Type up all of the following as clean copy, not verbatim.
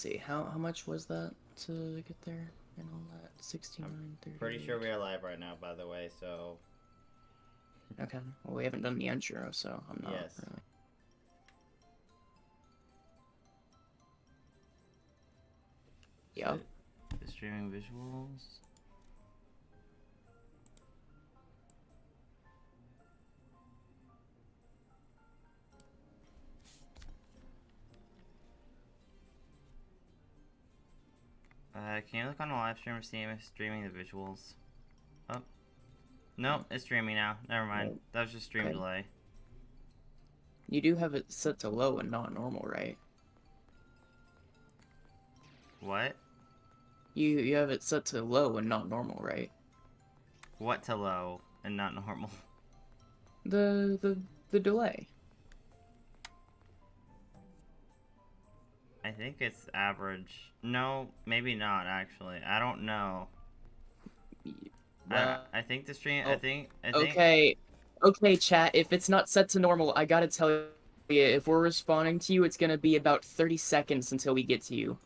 see. How much was that to get there and all that? 69, 30. Pretty sure we are live right now, by the way, so... Okay. Well, we haven't done the intro, so I'm not Yes. really... Yep. The streaming visuals. Can you look on the live stream and see if it's streaming the visuals? Oh. No, it's streaming now. Never mind. Nope. That was just stream Okay. delay. You do have it set to low and not normal, right? What? You have it set to low and not normal, right? What to low and not normal? The delay. I think it's average. No, maybe not actually. I don't know. I think the stream. Oh, I think. Okay, chat. If it's not set to normal, I gotta tell you, if we're responding to you, it's gonna be about 30 seconds until we get to you.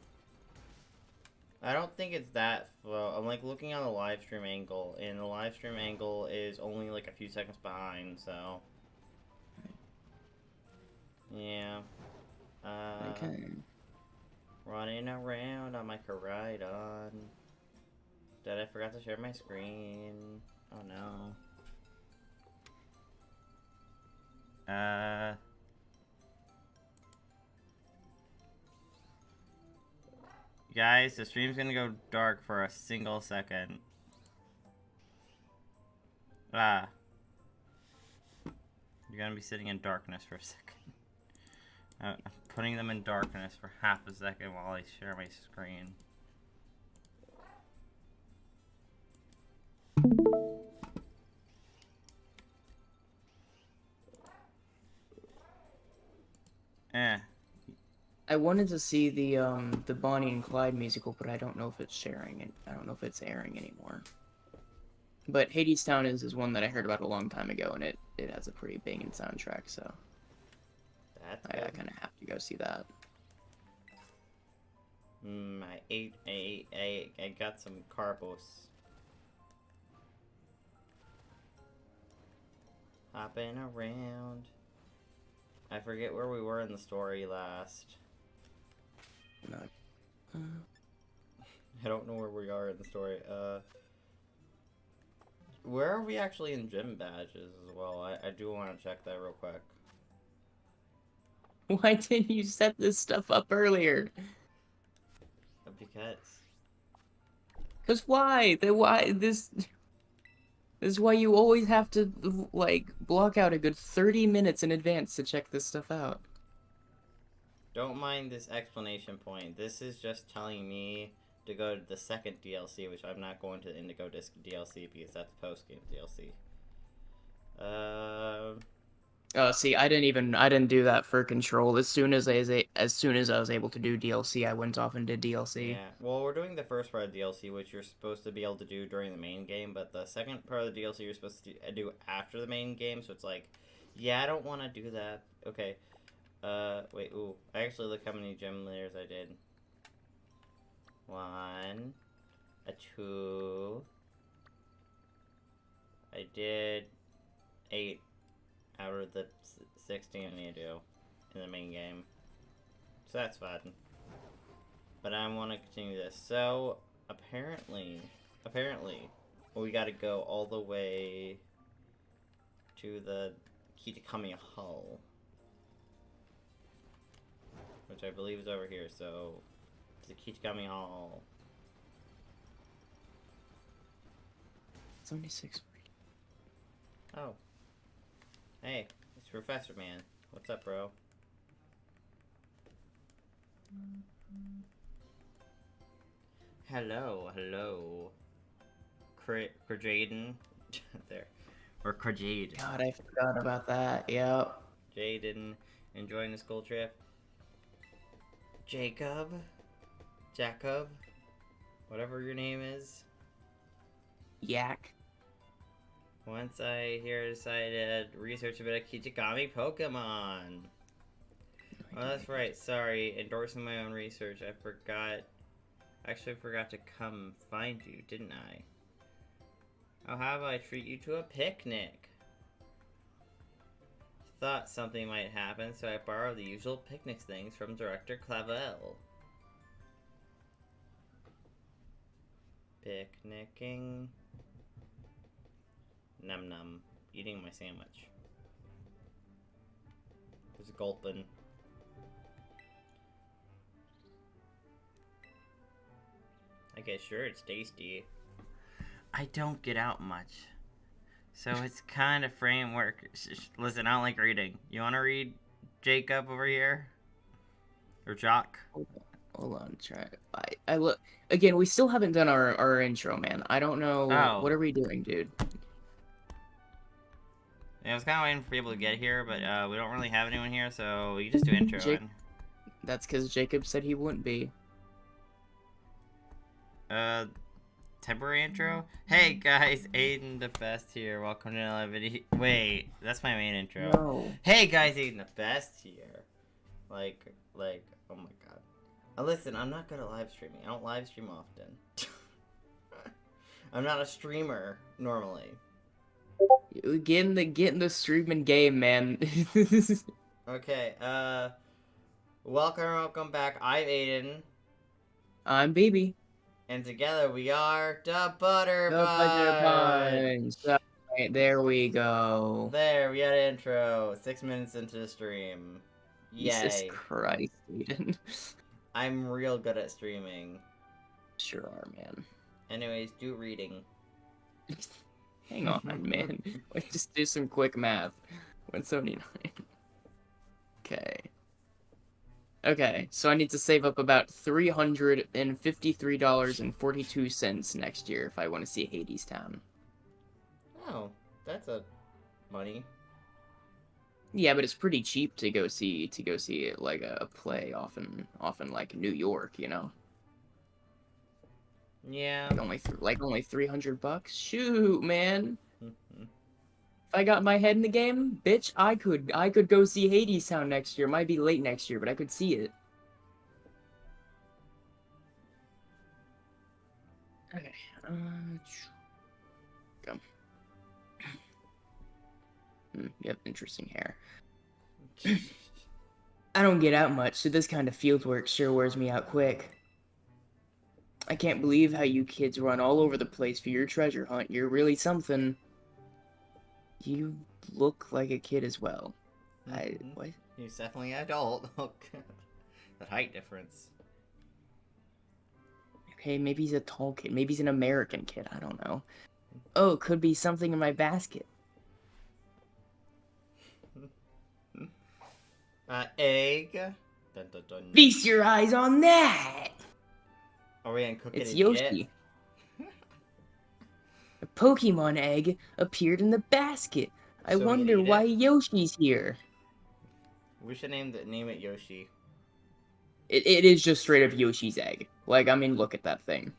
I don't think it's that slow. I'm like looking on the live stream angle, and the live stream angle is only like a few seconds behind. So. Yeah. Okay. Running around on my Koraidon. Did I forgot to share my screen? Oh no. Guys, the stream's gonna go dark for a single second. You're gonna be sitting in darkness for a second. I'm putting them in darkness for half a second while I share my screen. I wanted to see the Bonnie and Clyde musical, but I don't know if it's sharing and I don't know if it's airing anymore. But Hades Town is one that I heard about a long time ago, and it has a pretty banging soundtrack, so I kind of have to go see that. I got some carbos. Hopping around. I forget where we were in the story last. No. I don't know where we are in the story. Where are we actually in gym badges as well? I do want to check that real quick. Why didn't you set this stuff up earlier? Because. Cause why? This is why you always have to like block out a good 30 minutes in advance to check this stuff out. Don't mind this explanation point. This is just telling me to go to the second DLC, which I'm not going to the Indigo Disc DLC because that's post-game DLC. See, I didn't do that for Control. As soon as I was able to do DLC, I went off and did DLC. Yeah, well, we're doing the first part of DLC, which you're supposed to be able to do during the main game, but the second part of the DLC you're supposed to do after the main game, so it's like, yeah, I don't want to do that. Okay. Wait, ooh. I actually look how many gym leaders I did. 1, 2. I did 8 out of the 16 I need to do in the main game. So that's fun. But I want to continue this. So, apparently, we gotta go all the way to the Kitakami Hull. Which I believe is over here, so to the Kitakami Hall. 76. Oh. Hey, it's Professor Man. What's up, bro? Hello. Jaden. There. Or Jade. God, I forgot about that. Yep. Jaden, enjoying the school trip. Jacob, whatever your name is. Yak. Once I decided to research a bit of Kichigami Pokemon. Nice. Oh, that's right. Sorry, endorsing my own research. I forgot. Actually, forgot to come find you, didn't I? Oh, how about I treat you to a picnic? Thought something might happen, so I borrowed the usual picnic things from Director Clavel. Picnicking. Num num. Eating my sandwich. There's a gulpin'. Okay, sure, it's tasty. I don't get out much. So it's kind of framework. Listen, I don't like reading. You want to read Jacob over here? Or Jock? Hold on, try. I look again. We still haven't done our intro, man. I don't know. Oh. What are we doing, dude? Yeah, I was kind of waiting for people to get here, but we don't really have anyone here, so we just do intro. That's because Jacob said he wouldn't be. Temporary intro? Hey guys, Aiden the Best here. Welcome to another video. Wait, that's my main intro. No. Hey guys, Aiden the Best here. Like, oh my god. Listen, I'm not good at live streaming. I don't live stream often. I'm not a streamer normally. Get in the streaming game, man. Okay, welcome back. I'm Aiden. I'm BB. And together we are the Butter The Butter Bunch. Bunch. Right, there we go. There, we had an intro. 6 minutes into the stream. Jesus Yay. Christ, Aiden. I'm real good at streaming. Sure are, man. Anyways, do reading. Hang on, man. Let's just do some quick math. 179. Okay. Okay, so I need to save up about $353.42 next year if I want to see Hades Town. Oh, that's a money. Yeah, but it's pretty cheap to go see it like a play often like New York, you know. Yeah. Like only $300. Shoot, man. If I got my head in the game, bitch, I could go see Hades Town next year. Might be late next year, but I could see it. Okay. Go. You have interesting hair. I don't get out much, so this kind of field work sure wears me out quick. I can't believe how you kids run all over the place for your treasure hunt. You're really something. You look like a kid as well. What? He's definitely an adult. Oh, God. The height difference. Okay, maybe he's a tall kid. Maybe he's an American kid. I don't know. Oh, could be something in my basket. Egg. Dun, dun, dun. Feast your eyes on that! Are we gonna cook it? It's Yoshi. A Pokemon egg appeared in the basket. I So we wonder eat why it? Yoshi's here. We should name it Yoshi. It is just straight up Yoshi's egg. Like, I mean, look at that thing.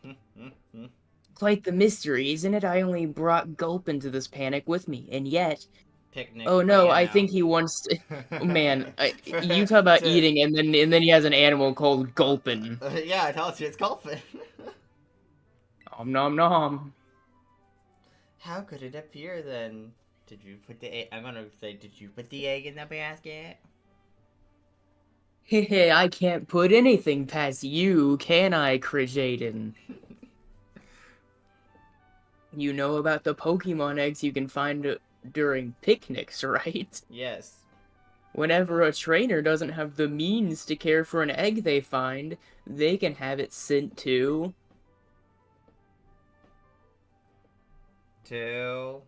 Quite the mystery, isn't it? I only brought Gulp into this panic with me, and yet... Picnic. Oh no, I now. think he wants to... Oh, man, you talk about eating, and then he has an animal called Gulpin. Yeah, I told you, it's Gulpin. Om nom nom. How could it appear then? Did you put the egg? I'm gonna say, did you put the egg in the basket? Hehe, I can't put anything past you, can I, Krijaden? You know about the Pokemon eggs you can find during picnics, right? Yes. Whenever a trainer doesn't have the means to care for an egg they find, they can have it sent to... To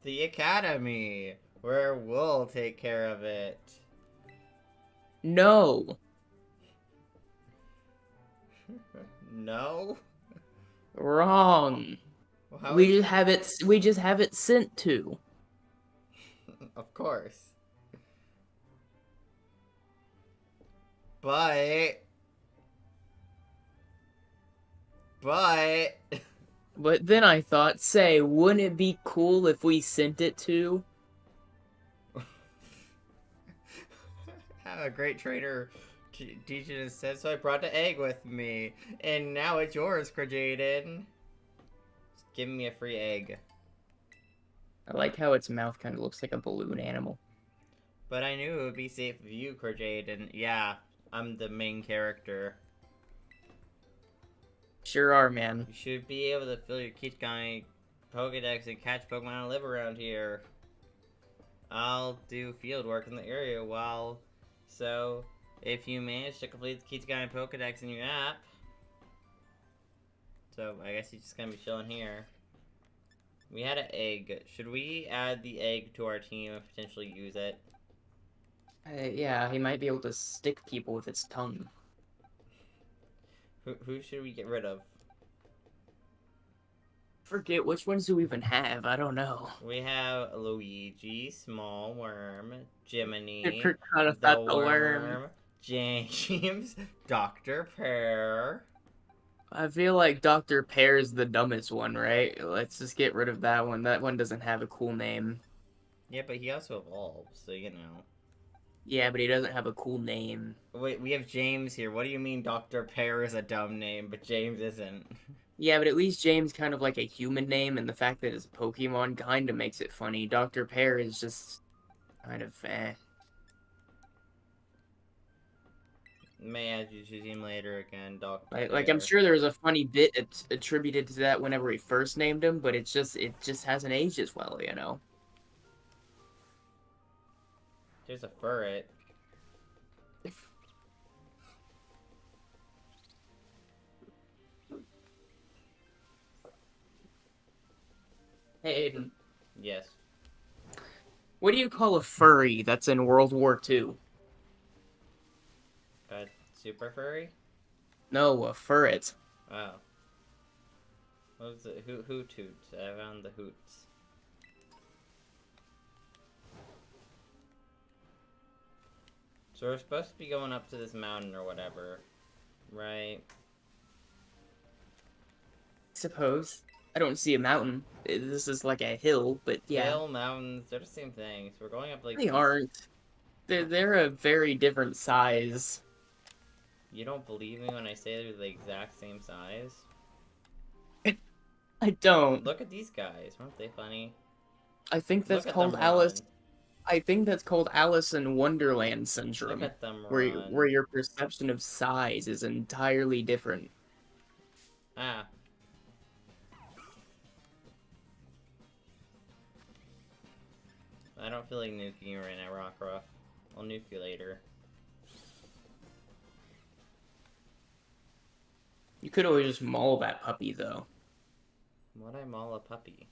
the academy, where we'll take care of it. No. No? Wrong. Well, how We is- just have it sent to. Of course. But... But then I thought, say, wouldn't it be cool if we sent it to... I'm a great trader. Teaching said so. I brought the egg with me, and now it's yours, Jaden. Just give me a free egg. I like how its mouth kind of looks like a balloon animal. But I knew it would be safe with you, Jaden. Yeah, I'm the main character. Sure are, man. You should be able to fill your Kitkai Pokedex and catch Pokemon that live around here. I'll do field work in the area while... So, if you manage to complete the Kitkai Pokedex in your app... So, I guess you're just gonna be chilling here. We had an egg. Should we add the egg to our team and potentially use it? Yeah, he might be able to stick people with its tongue. Who should we get rid of? Forget which ones do we even have. I don't know. We have Luigi, Small Worm, Jiminy, I forgot the about the Worm, James, Dr. Pear. I feel like Dr. Pear's the dumbest one, right? Let's just get rid of that one. That one doesn't have a cool name. Yeah, but he also evolves, so you know. Yeah, but he doesn't have a cool name. Wait, we have James here. What do you mean Dr. Pear is a dumb name, but James isn't? Yeah, but at least James kind of like a human name, and the fact that it's Pokemon kind of makes it funny. Dr. Pear is just kind of eh. May add you to team later again, Dr. Like I'm sure there was a funny bit attributed to that whenever we first named him, but it just hasn't aged as well, you know. There's a furret. Hey, Aiden. Yes. What do you call a furry that's in World War II? A super furry? No, a furret. Oh. What was it? Hoot toots. I found the hoots. So we're supposed to be going up to this mountain or whatever, right? Suppose. I don't see a mountain. This is like a hill, but yeah. Hill, mountains, they're the same thing. So we're going up like... They aren't. They're a very different size. You don't believe me when I say they're the exact same size? I don't. Look at these guys. Aren't they funny? I think that's Look at called them Alice. run. I think that's called Alice in Wonderland syndrome. Look at them where your perception of size is entirely different. Ah. I don't feel like nuking you right now, Rockruff. I'll nuke you later. You could always just maul that puppy, though. Would I maul a puppy?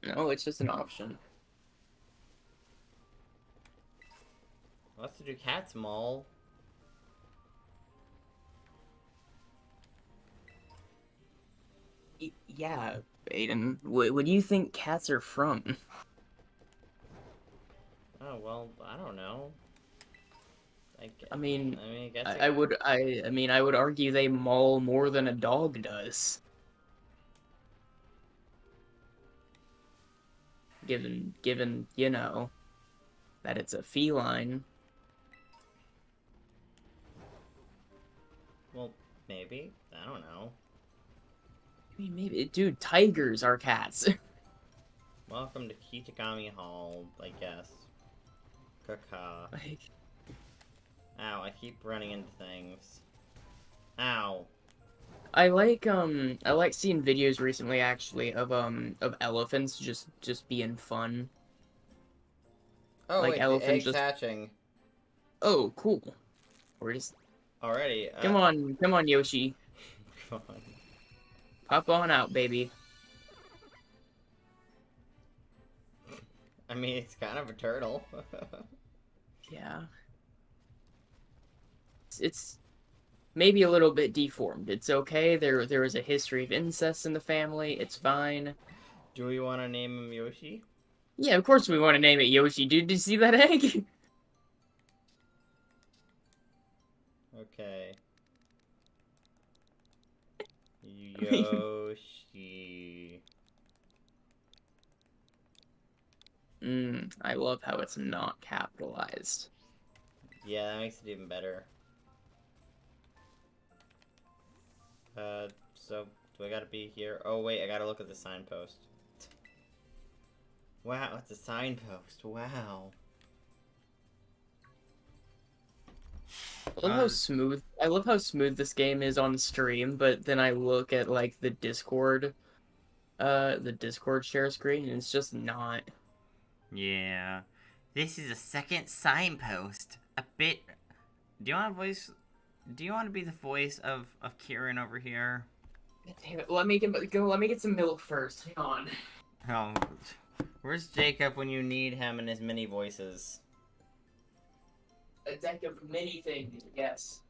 No, it's just an option. What's to do cats maul? Yeah, Aiden. What do you think cats are from? Oh, well, I don't know. I guess I would argue they maul more than a dog does. Given, you know, that it's a feline. Well, maybe. I don't know. I mean, maybe, dude, tigers are cats. Welcome to Kitakami Hall, I guess. Kaka. Like, Ow, I keep running into things. Ow. I like seeing videos recently actually of elephants just being fun. Oh, Like wait, elephants the egg's just- hatching. Oh, cool. We're just Already. come on, Yoshi, Come on. pop on out, baby. I mean, it's kind of a turtle. Yeah. It's maybe a little bit deformed. It's okay. There is a history of incest in the family. It's fine. Do we want to name him Yoshi? Yeah, of course we want to name it Yoshi. Dude, did you see that egg? Okay. Yoshi. I love how it's not capitalized. Yeah, that makes it even better. So, do I gotta be here? Oh, wait, I gotta look at the signpost. Wow, it's a signpost. Wow. I love how smooth this game is on stream, but then I look at like the Discord share screen and it's just not. Yeah. This is a second signpost. A bit. Do you want a voice? Do you want to be the voice of Kieran over here? Damn it, let me get some milk first. Hang on. Oh, Where's Jacob when you need him and his many voices? A deck of many things, yes.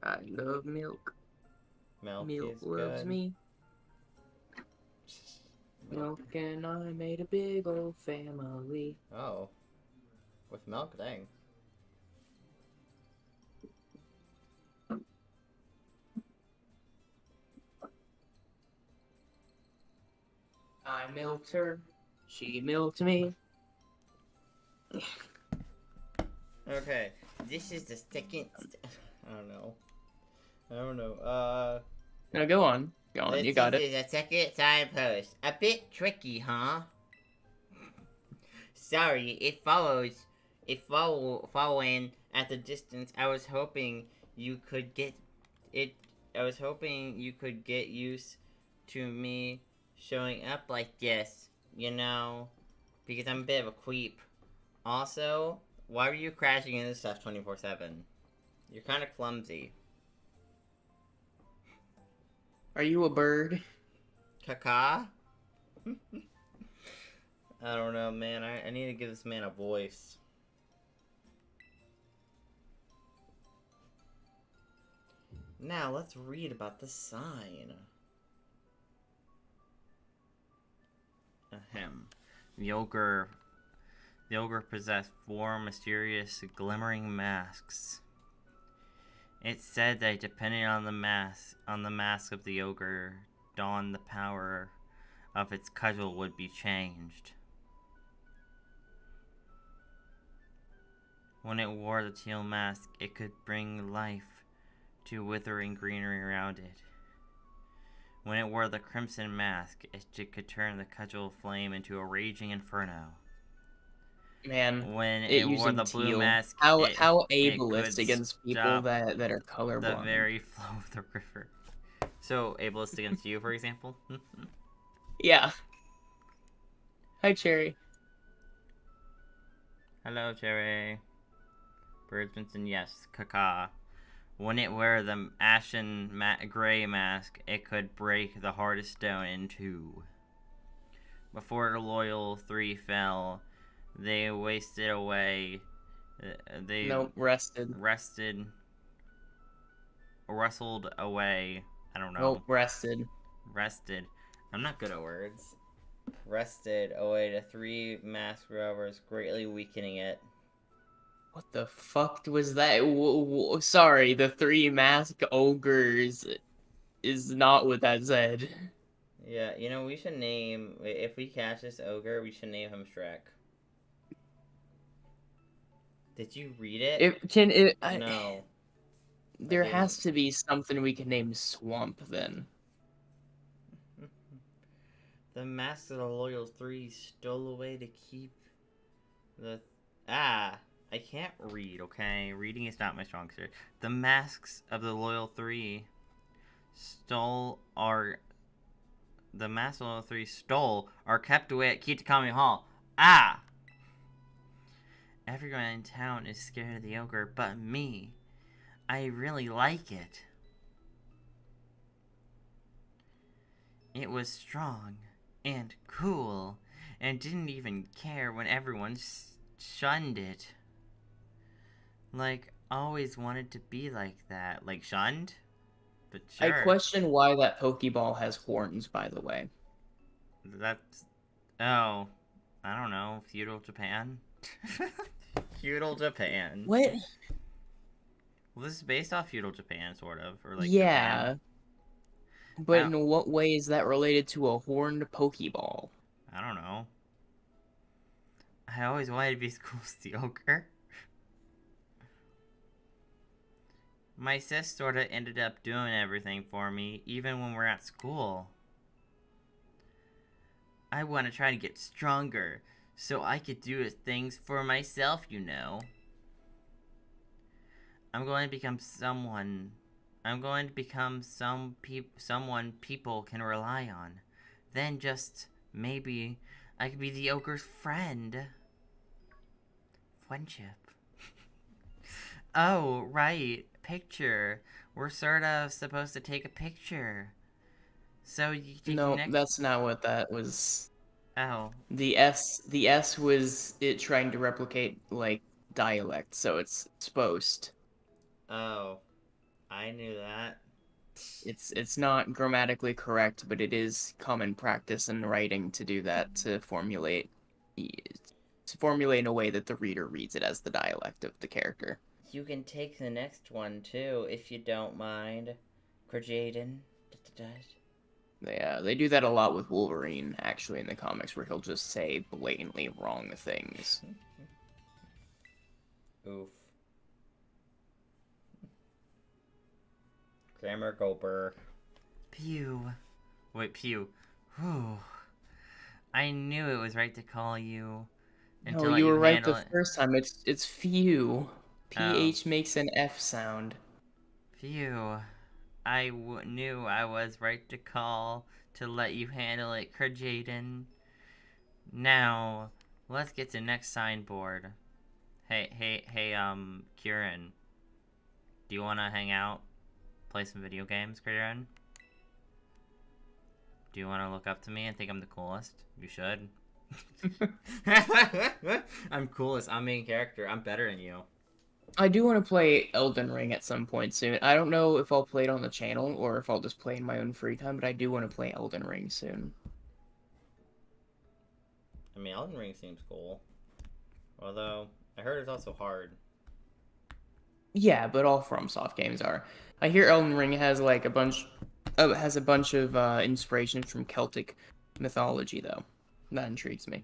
I love milk. Milk Milk is loves good. me. Milk and I made a big old family. Oh. With milk, dang. I milked her. She milked me. Okay, this is the second. I don't know. I don't know. No, go on. Go on, you got it. This is the second signpost. A bit tricky, huh? Sorry, following at the distance. I was hoping you could get it. I was hoping you could get used to me showing up like this, you know, because I'm a bit of a creep. Also, why were you crashing into stuff 24/7? You're kind of clumsy. Are you a bird? Caca? I don't know, man. I need to give this man a voice. Now, let's read about the sign. Ahem. The ogre possessed 4 mysterious glimmering masks. It's said that depending on the mask of the ogre, dawn the power of its cudgel would be changed. When it wore the teal mask, it could bring life to withering greenery around it. When it wore the crimson mask, it could turn the cudgel flame into a raging inferno. Man, When it wore using the blue teal. mask, How it ableist could against people stop that are the colorblind. very flow of the river. So, ableist against you, for example? Yeah. Hi, Cherry. Hello, Cherry. Birdsmanson, yes. Caca. When it wore the ashen gray mask, it could break the hardest stone in 2. Before the loyal 3 fell, they wasted away. Rested. Wrestled away. I don't know. Nope, rested. Rested. I'm not good at words. Rested away to 3 masked rovers, greatly weakening it. What the fuck was that? Sorry, the 3 masked ogres is not what that said. Yeah, you know, we should name... If we catch this ogre, we should name him Shrek. Did you read it? No. There has to be something we can name Swamp, then. The masks of the loyal 3 stole away to keep the... I can't read, okay? Reading is not my strong suit. The masks of the loyal 3 stole are kept away at Kitakami Hall. Everyone in town is scared of the ogre but me. I really like it. It was strong and cool and didn't even care when everyone shunned it. Like, always wanted to be like that. Like, shunned? But sure. I question why that Pokeball has horns, by the way. That's... Oh. I don't know. Feudal Japan? Feudal Japan. What? Well, this is based off feudal Japan, sort of. Or like yeah. Japan. But in what way is that related to a horned Pokeball? I don't know. I always wanted to be as cool as the ogre. My sis sorta ended up doing everything for me, even when we're at school. I want to try to get stronger, so I could do things for myself, you know. I'm going to become someone. I'm going to become someone people can rely on. Then just, maybe, I could be the ogre's friend. Friendship. Oh, right. Picture. We're sort of supposed to take a picture. So No, that's not what that was. Oh. The S was it trying to replicate like dialect, so it's supposed. Oh, I knew that. It's not grammatically correct, but it is common practice in writing to do that to formulate in a way that the reader reads it as the dialect of the character. You can take the next one too, if you don't mind. Jaden. They do that a lot with Wolverine, actually, in the comics, where he'll just say blatantly wrong things. Oof. Grammar Goldberg. Pew. Wait, Pew. Whew. I knew it was right to call you. No, you were right the first time. It's few. PH makes an F sound. Phew. I knew I was right to call to let you handle it, Jaden. Now, let's get to next signboard. Hey, Kieran. Do you want to hang out? Play some video games, Kieran? Do you want to look up to me and think I'm the coolest? You should. I'm coolest. I'm main character. I'm better than you. I do want to play Elden Ring at some point soon. I don't know if I'll play it on the channel or if I'll just play in my own free time, but I do want to play Elden Ring soon. I mean, Elden Ring seems cool. Although, I heard it's also hard. Yeah, but all FromSoft games are. I hear Elden Ring has like a bunch of inspirations from Celtic mythology, though. That intrigues me.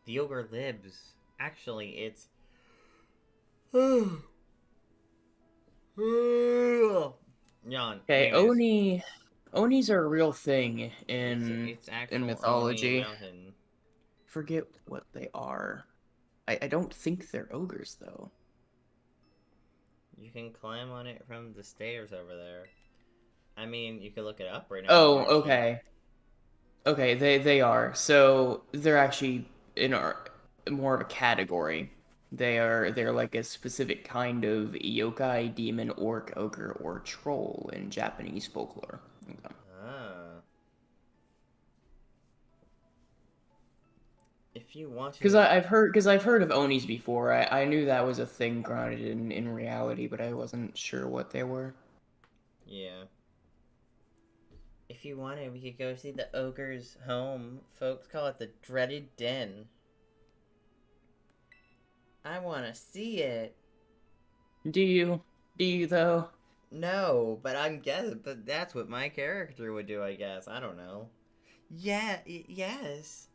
The ogre lives. Actually, it's... Jan. Okay, Onis are a real thing in mythology. Forget what they are. I don't think they're ogres, though. You can climb on it from the stairs over there. I mean, you can look it up right now. Oh, okay. Okay, they are. So they're actually more of a category. They're like a specific kind of yokai, demon, orc, ogre, or troll in Japanese folklore. Okay. Ah. If you want to... Because I've heard of Onis before. I knew that was a thing grounded in reality, but I wasn't sure what they were. Yeah. If you wanted, we could go see the ogre's home. Folks call it the Dreaded Den. I want to see it. Do you? Do you, though? No, but I'm guessing, but that's what my character would do, I guess. I don't know. Yeah, yes.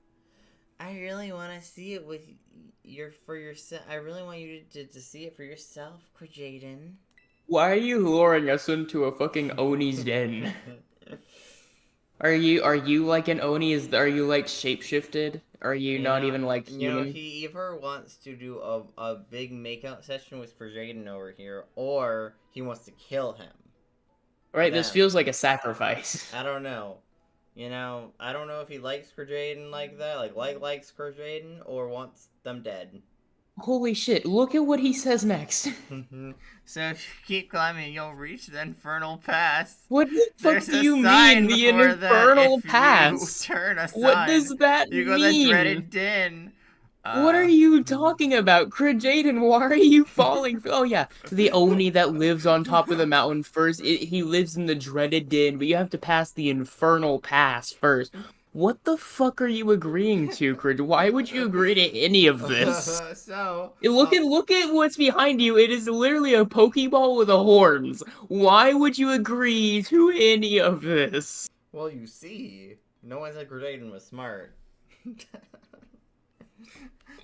I really want to see it with for yourself. I really want you to see it for yourself, Jaden. Why are you luring us into a fucking Oni's den? Are you like an Oni? Are you like shapeshifted? Are you not even like human? You know, he either wants to do a big makeout session with Jaden over here, or he wants to kill him. Right, this feels like a sacrifice. I don't know. You know, I don't know if he likes Jaden like that, likes Jaden, or wants them dead. Holy shit, look at what he says next. So if you keep climbing, you'll reach the Infernal Pass. What the fuck do you mean, the Infernal Pass? Turn aside, what does that you mean? go to the Dreaded Den. What are you talking about? Jaden, why are you falling? Oh yeah, the Oni that lives on top of the mountain first. He lives in the Dreaded Den, but you have to pass the Infernal Pass first. What the fuck are you agreeing to, Crid? Why would you agree to any of this? So, Look at what's behind you. It is literally a Pokeball with a horns. Why would you agree to any of this? well, you see, no one said Gredaden was smart.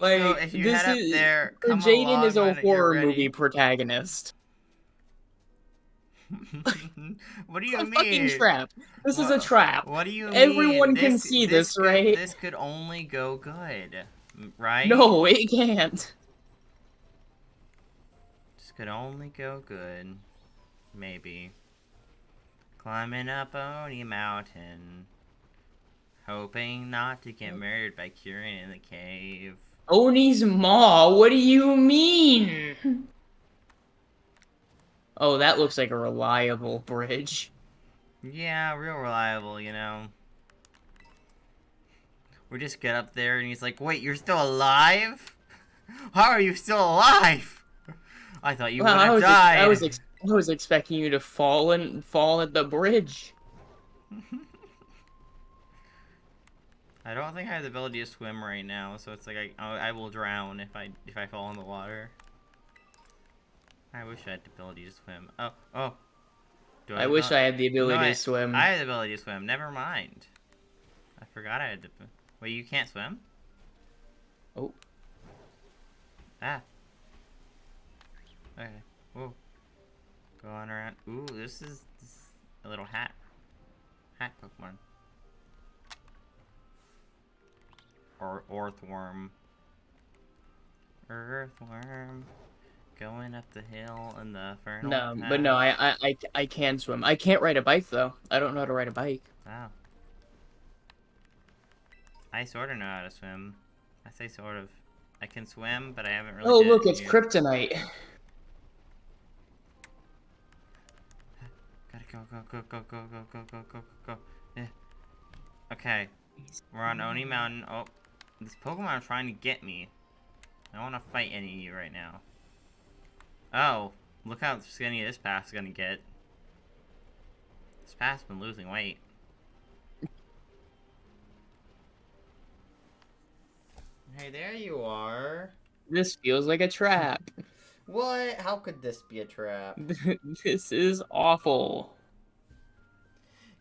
Like, So if you this head up is there, come Jaden is along a when you're horror ready. movie protagonist. What do It's you a mean? fucking trap. This is a What- trap. What do you mean? Everyone can see this, right? This could only go good, right? No, it can't. This could only go good. Maybe. Climbing up Oni Mountain. Hoping not to get murdered by Kieran in the cave. Oni's maw, what do you mean? Oh, that looks like a reliable bridge. Yeah, real reliable, you know. We just get up there and he's like, wait, you're still alive? How are you still alive? I thought you Well, would have died. I was expecting you to fall at the bridge. I don't think I have the ability to swim right now, so it's like I will drown if I fall in the water. I wish I had the ability to swim. Oh. Do I wish I had the ability No, to swim. I had the ability to swim. Never mind. I forgot I had the. Wait, you can't swim? Oh. Ah. Okay. Whoa. Going around. Ooh, this is a little hat. Hat Pokemon. Or Earthworm. Earthworm. Going up the hill in the Infernal No, path. but no, I can swim. I can't ride a bike though. I don't know how to ride a bike. Wow. I sort of know how to swim. I say sort of. I can swim, but I haven't really. Oh, did it look, in it's years. kryptonite. Gotta go. Yeah. Okay. We're on Oni Mountain. Oh, this Pokemon is trying to get me. I don't want to fight any of you right now. Oh, look how skinny this path's gonna get. This path's been losing weight. Hey, there you are. This feels like a trap. What? How could this be a trap? This is awful.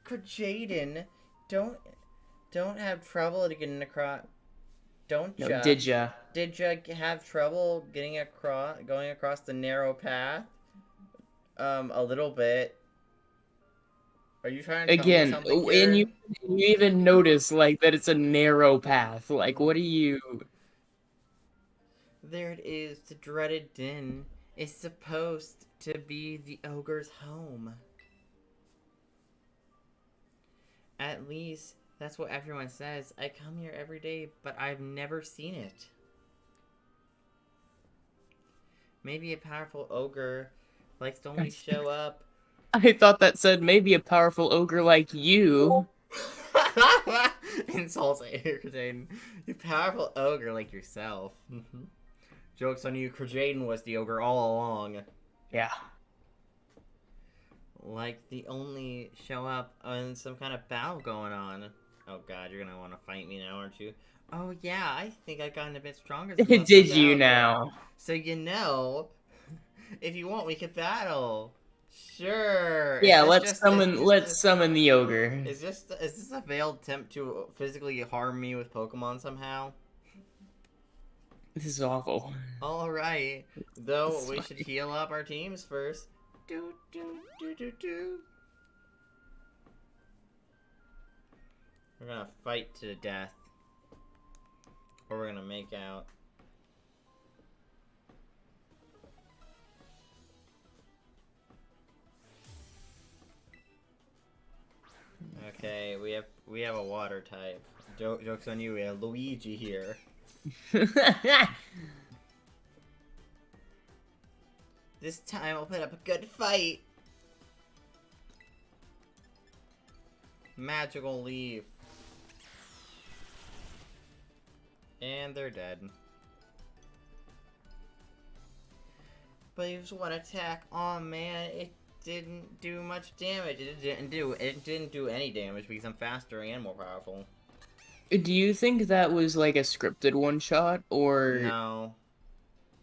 Could Jaden, don't have trouble getting across. Don't No, ya? did ya? Did ya have trouble going across the narrow path? A little bit. Are you trying to tell me Again, something, and you Kieran? even notice like that it's a narrow path. Like, what do you? There it is, the dreaded den. It's supposed to be the ogre's home. At least, that's what everyone says. I come here every day, but I've never seen it. Maybe a powerful ogre likes to only show up. I thought that said maybe a powerful ogre like you. Insults Jaden. You powerful ogre like yourself. Joke's on you, Jaden was the ogre all along. Yeah. Like the only show up on some kind of battle going on. Oh god, you're gonna want to fight me now, aren't you? Oh yeah, I think I've gotten a bit stronger. Since last Did time you out. now? So you know, if you want, we could battle. Sure. Yeah, Is this let's just- summon. is this Let's just- summon the ogre. Is this a veiled attempt to physically harm me with Pokemon somehow? This is awful. All right. Though It's we fine. should heal up our teams first. Do. We're gonna fight to the death, or we're gonna make out. Okay, we have a water type. Joke's on you. We have Luigi here. This time I'll put up a good fight. Magical leaf. And they're dead. But it was one attack. Oh man, it didn't do much damage. It didn't do any damage because I'm faster and more powerful. Do you think that was like a scripted one shot, or No.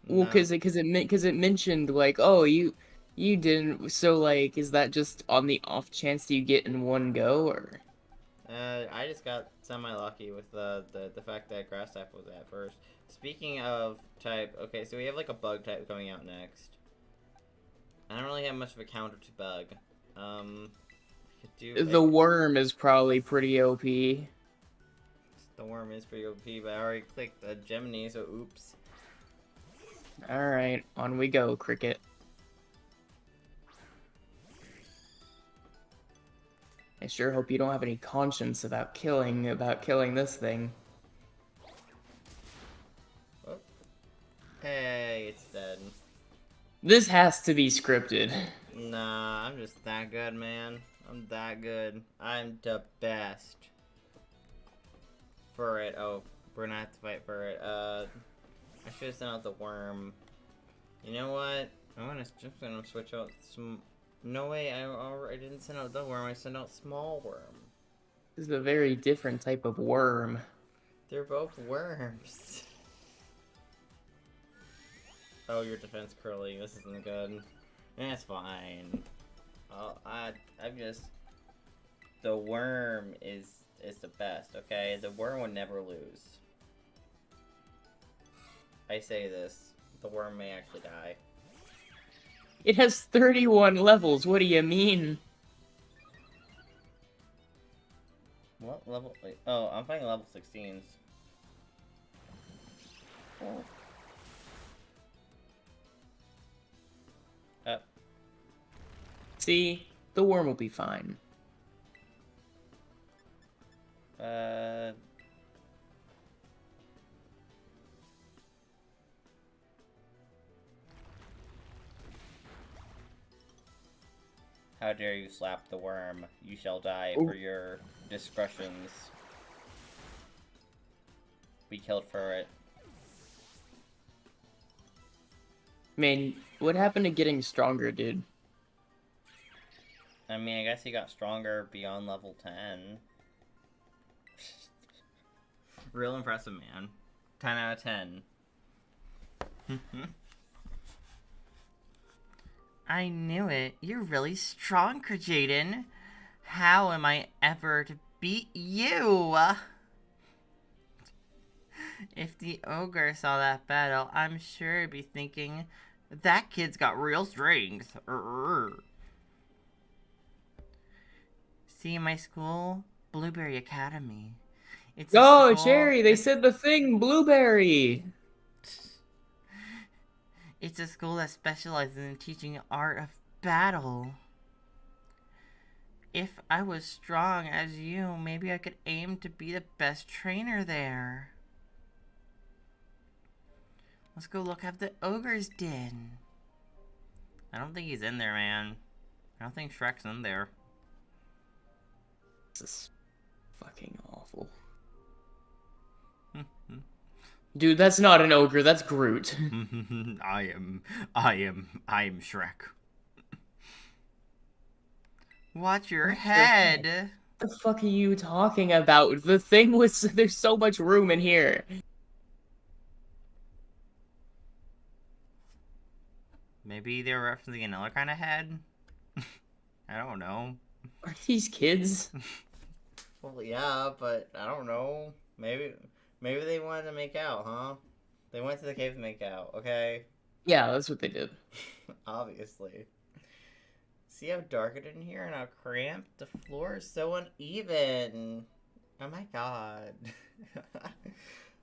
well, No. because it mentioned like, oh, you didn't, so like, is that just on the off chance you get in one go, or? I just got semi-lucky with the fact that grass type was at first. Speaking of type, okay, so we have like a bug type coming out next. I don't really have much of a counter to bug. I could do The worm is probably pretty OP. the worm is pretty OP, but I already clicked the Gemini, so oops. All right, on we go, Cricket. I sure hope you don't have any conscience about killing this thing. Oh. Hey, it's dead. This has to be scripted. Nah, I'm just that good, man. I'm that good. I'm the best. For it. Oh, we're gonna have to fight for it. I should have sent out the worm. You know what? I'm just gonna switch out some. No way, I didn't send out the worm. I sent out small worm. This is a very different type of worm. They're both worms. Oh, your defense curly. This isn't good. That's fine. I'm just. The worm is the best. Okay, the worm would never lose. I say this. The worm may actually die. It has 31 levels, what do you mean? What level? Wait, oh, I'm fighting level 16s. Oh. See, the worm will be fine. How dare you slap the worm? You shall die for your discretions. Be killed for it. Man, what happened to getting stronger, dude? I mean, I guess he got stronger beyond level 10. Real impressive, man. 10 out of 10. I knew it. You're really strong, Jaden. How am I ever to beat you? If the ogre saw that battle, I'm sure he'd be thinking, that kid's got real strength. See my school? Blueberry Academy. It's Oh, Cherry, they said the thing, Blueberry! It's a school that specializes in teaching art of battle. If I was strong as you, maybe I could aim to be the best trainer there. Let's go look at the ogre's den. I don't think he's in there, man. I don't think Shrek's in there. This is fucking awful. Dude, that's not an ogre, that's Groot. I am Shrek. Watch your head. What the fuck are you talking about? The thing was, there's so much room in here. Maybe they're referencing another kind of head? I don't know. Are these kids? Well, yeah, but I don't know. Maybe they wanted to make out, huh? They went to the cave to make out, okay? Yeah, that's what they did. Obviously. See how dark it is in here and how cramped? The floor is so uneven. Oh my god.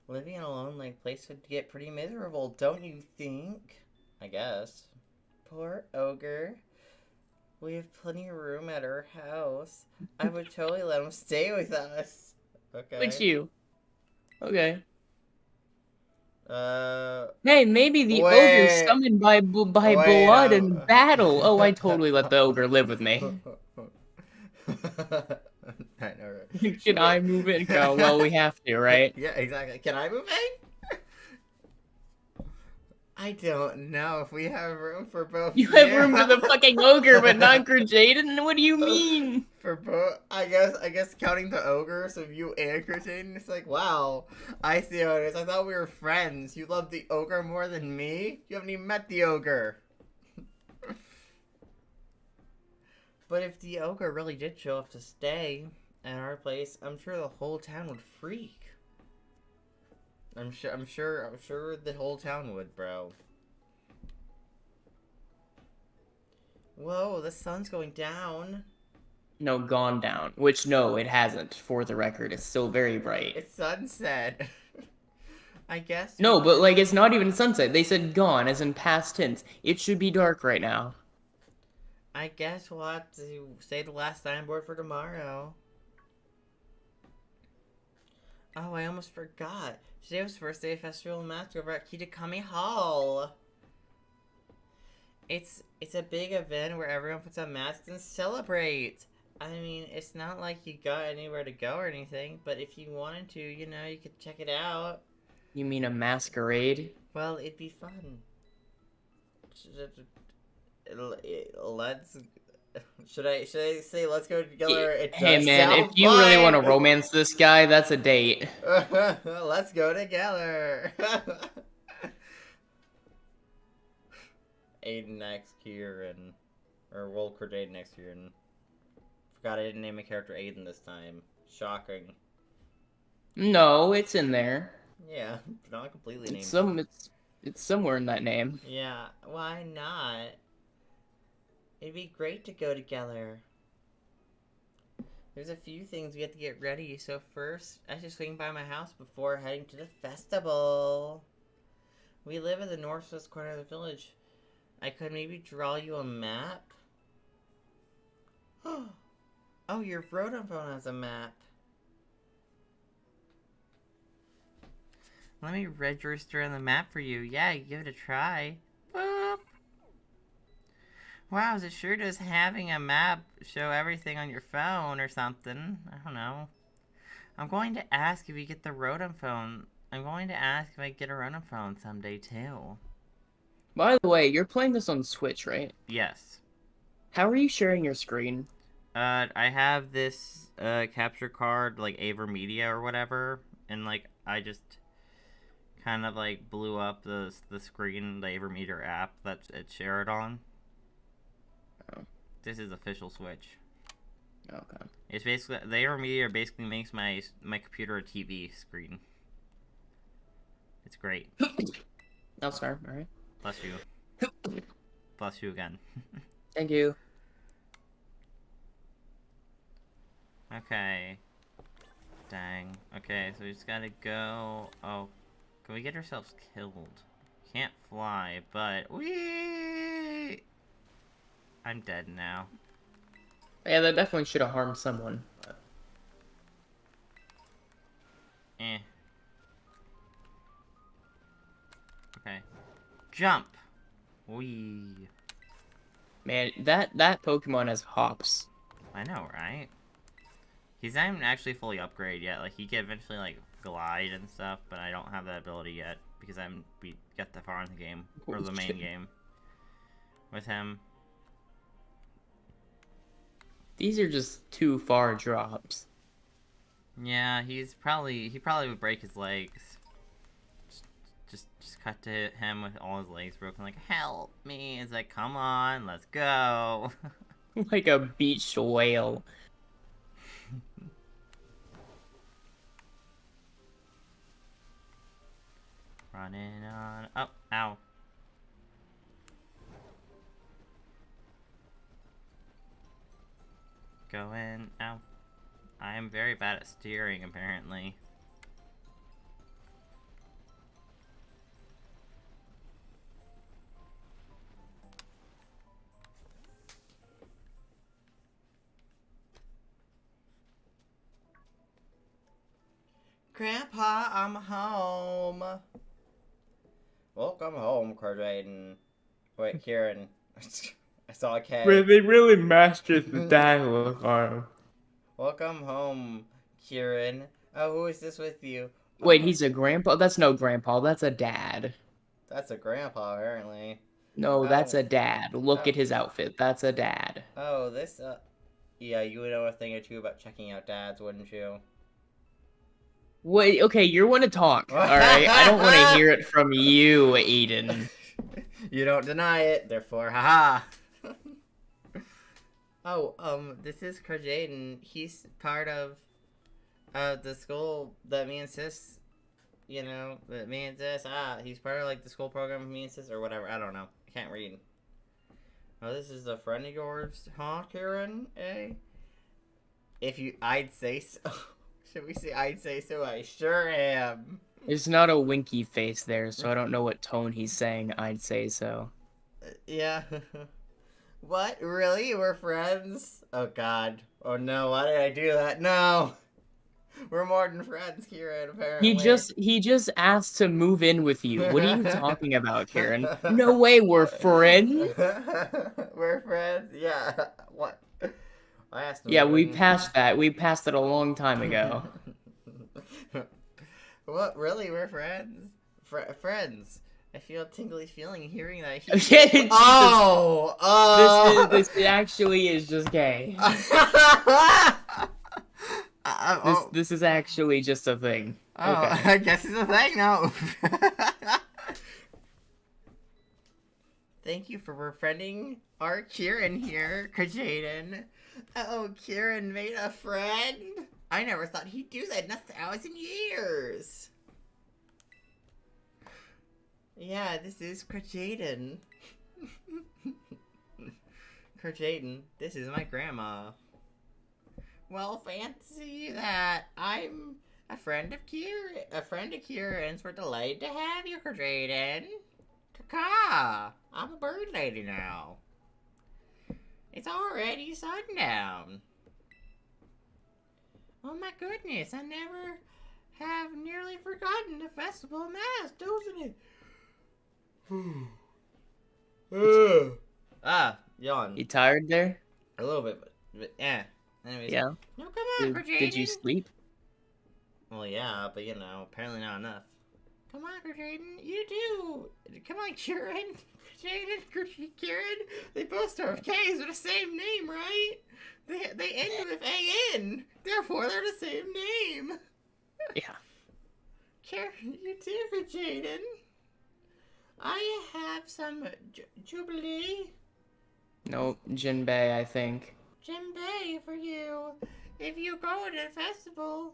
Living in a lonely place would get pretty miserable, don't you think? I guess. Poor ogre. We have plenty of room at our house. I would totally let him stay with us. Okay. Would you? Okay. Hey, Hey, maybe the ogre's summoned by blood and battle. Oh, I totally let the ogre live with me. I know, right? Can I move in? Oh, well, we have to, right? Yeah, exactly. Can I move in? I don't know if we have room for both. You have room for the fucking ogre, but not Grajaden? What do you mean? For both, I guess counting the ogre, so you and Grajaden, it's like, wow, I see how it is. I thought we were friends. You love the ogre more than me? You haven't even met the ogre. But if the ogre really did show up to stay at our place, I'm sure the whole town would freak. I'm sure the whole town would, bro. Whoa, the sun's going down. No, gone down. Which, no, it hasn't. For the record, it's still very bright. It's sunset. I guess. No, but like, it's not even sunset. They said gone, as in past tense. It should be dark right now. I guess we'll have to say the last signboard for tomorrow. Oh, I almost forgot. Today was the first day of Festival Mask over at Kitakami Hall. It's a big event where everyone puts on masks and celebrates. I mean, it's not like you got anywhere to go or anything, but if you wanted to, you know, you could check it out. You mean a masquerade? Well, it'd be fun. Let's... Should I say let's go together? It Hey does man, sound if you really fun. want to romance this guy, that's a date. Let's go together. Aiden next Kieran. Or Wolker Aiden next Kieran. Forgot I didn't name a character Aiden this time. Shocking. No, it's in there. Yeah, not completely named. It's somewhere in that name. Yeah, why not? It'd be great to go together. There's a few things we have to get ready, so first, I should swing by my house before heading to the festival. We live in the northwest corner of the village. I could maybe draw you a map. Oh, your Vodafone phone has a map. Let me register on the map for you. Yeah, give it a try. Boop. Wow, it sure does having a map show everything on your phone or something. I don't know. I'm going to ask if you get the Rotom phone. I'm going to ask if I get a Rotom phone someday too. By the way, you're playing this on Switch, right? Yes. How are you sharing your screen? I have this capture card, like AverMedia or whatever, and like I just kind of like blew up the screen, the AverMedia app that it's shared on. Oh. This is official Switch. Okay. It's basically the AverMedia basically makes my computer a TV screen. It's great. Oh, sorry. All right. Bless you. Bless you again. Thank you. Okay. Dang. Okay, so we just gotta go. Oh, can we get ourselves killed? Can't fly, but we. I'm dead now. Yeah, that definitely should have harmed someone. Eh. Okay. Jump. Wee. Man, that Pokemon has hops. I know, right? He's not even actually fully upgraded yet. Like, he can eventually, like, glide and stuff, but I don't have that ability yet because I haven't got that far in the game, or the main game with him. These are just too far drops. Yeah, he probably would break his legs. Just cut to him with all his legs broken, like, help me. It's like, come on, let's go. Like a beached whale. Running on. Oh, ow. Going. Ow. I am very bad at steering, apparently. Grandpa, I'm home. Welcome home, Cardraden. Wait, Kieran. I saw a K. They really mastered the dialogue arm. Welcome home, Kieran. Oh, who is this with you? Wait, he's a grandpa? That's no grandpa, that's a dad. That's a grandpa, apparently. No, that's Oh. a dad. Look Oh. at his outfit. That's a dad. Oh, this, yeah, you would know a thing or two about checking out dads, wouldn't you? Wait, okay, you want to talk, alright? I don't want to hear it from you, Aiden. You don't deny it, therefore, haha. Oh, this is Jaden. He's part of, the school that me and sis, that me and sis, he's part of, like, the school program of me and sis, or whatever, I don't know. I can't read. Oh, this is a friend of yours, huh, Karen? Eh? I'd say so. Should we say I'd say so? I sure am. There's not a winky face there, so I don't know what tone he's saying. I'd say so. Yeah. What? Really? We're friends? Oh god. Oh no, why did I do that? No! We're more than friends, Kieran, apparently. He just asked to move in with you. What are you talking about, Karen? No way, we're friends. We're friends? Yeah. What? I asked him Yeah, to we move in. passed that. We passed it a long time ago. What? Really? We're friends? Friends. I feel a tingly feeling hearing that. Okay, Oh! This actually is just gay. This is actually just a thing. Oh, Okay. I guess it's a thing now. Thank you for befriending our Kieran here, Kajaden. Oh, Kieran made a friend? I never thought he'd do that in 1,000 years. Yeah, this is Kajaden. Kajaden, this is my grandma. Well, fancy that. I'm a friend of Kieran's. We're delighted to have you, Kajaden. Caw, I'm a bird lady now. It's already sundown. Oh my goodness, I never have nearly forgotten the festival mask, doesn't it? Yawn. You tired there? A little bit, but yeah. Anyways. Yeah. No, come on, Kajaden. Did you sleep? Well, yeah, but apparently not enough. Come on, Kajaden, you do. Come on, Kieran. Kajaden, Kieran. They both start with K's with the same name, right? They end with A-N. Therefore, they're the same name. Yeah. Kieran, you too, Kajaden. I have some Jubilee. Nope, Jinbei, I think. Jinbei for you. If you go to the festival,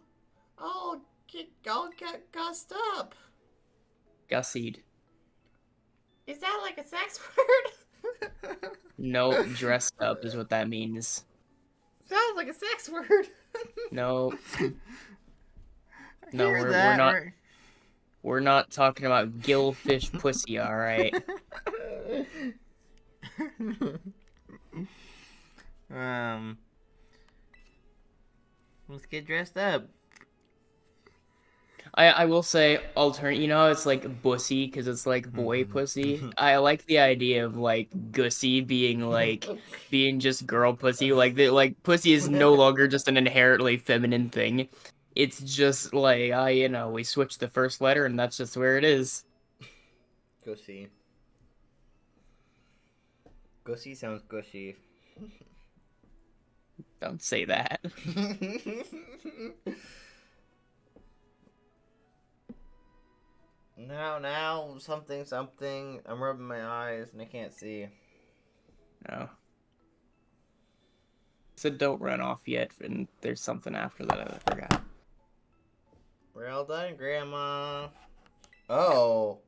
I'll get gussed up. Gussied. Is that like a sex word? Nope, dressed up is what that means. Sounds like a sex word. Nope. No, we're not. We're not talking about gillfish pussy, alright? Let's get dressed up. I will say, you know how it's like bussy, because it's like boy pussy? I like the idea of like gussy being just girl pussy. Like pussy is no longer just an inherently feminine thing. It's just like, we switch the first letter and that's just where it is. Gussy. Gussy sounds gushy. Don't say that. Now, something. I'm rubbing my eyes and I can't see. No. Said don't run off yet, and there's something after that I forgot. We're all done, Grandma. Oh.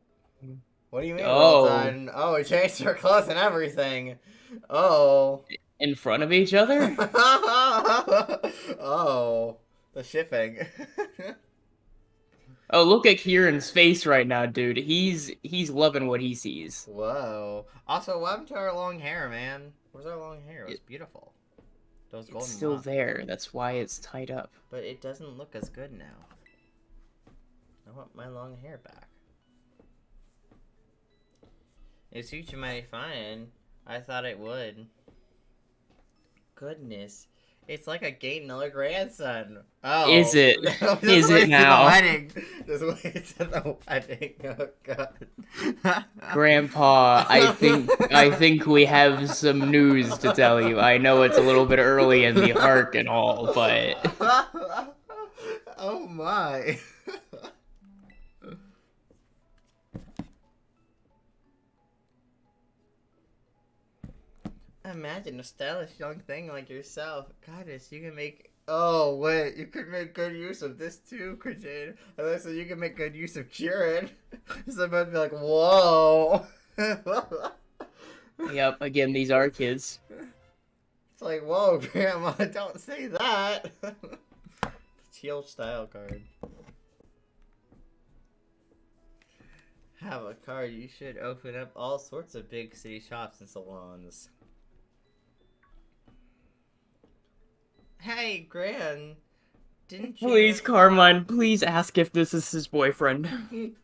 What do you mean we're Oh. all done? Oh, we changed our clothes and everything. Oh. In front of each other? Oh. The shipping. Oh, look at Kieran's face right now, dude. He's loving what he sees. Whoa. Also, what happened to our long hair, man? Where's our long hair? It was beautiful. Those golden It's still locks. there. That's why it's tied up. But it doesn't look as good now. I want my long hair back. It suits you mighty fine. I thought it would. Goodness. It's like I gained another grandson. Oh. Is it? Just Is wait it to now? the wedding. Just wait to the wedding. Oh god. Grandpa, I think we have some news to tell you. I know it's a little bit early in the arc and all, but Oh my. Imagine a stylish young thing like yourself. Goddess, you can make. Oh, wait. You could make good use of this too, Krajade. I thought so you can make good use of Kieran. So I'm about to be like, whoa. yep, again, these are kids. It's like, whoa, Grandma, don't say that. Teal style card. Have a card. You should open up all sorts of big city shops and salons. Hey, Gran, didn't you... Please, Carmine, please ask if this is his boyfriend.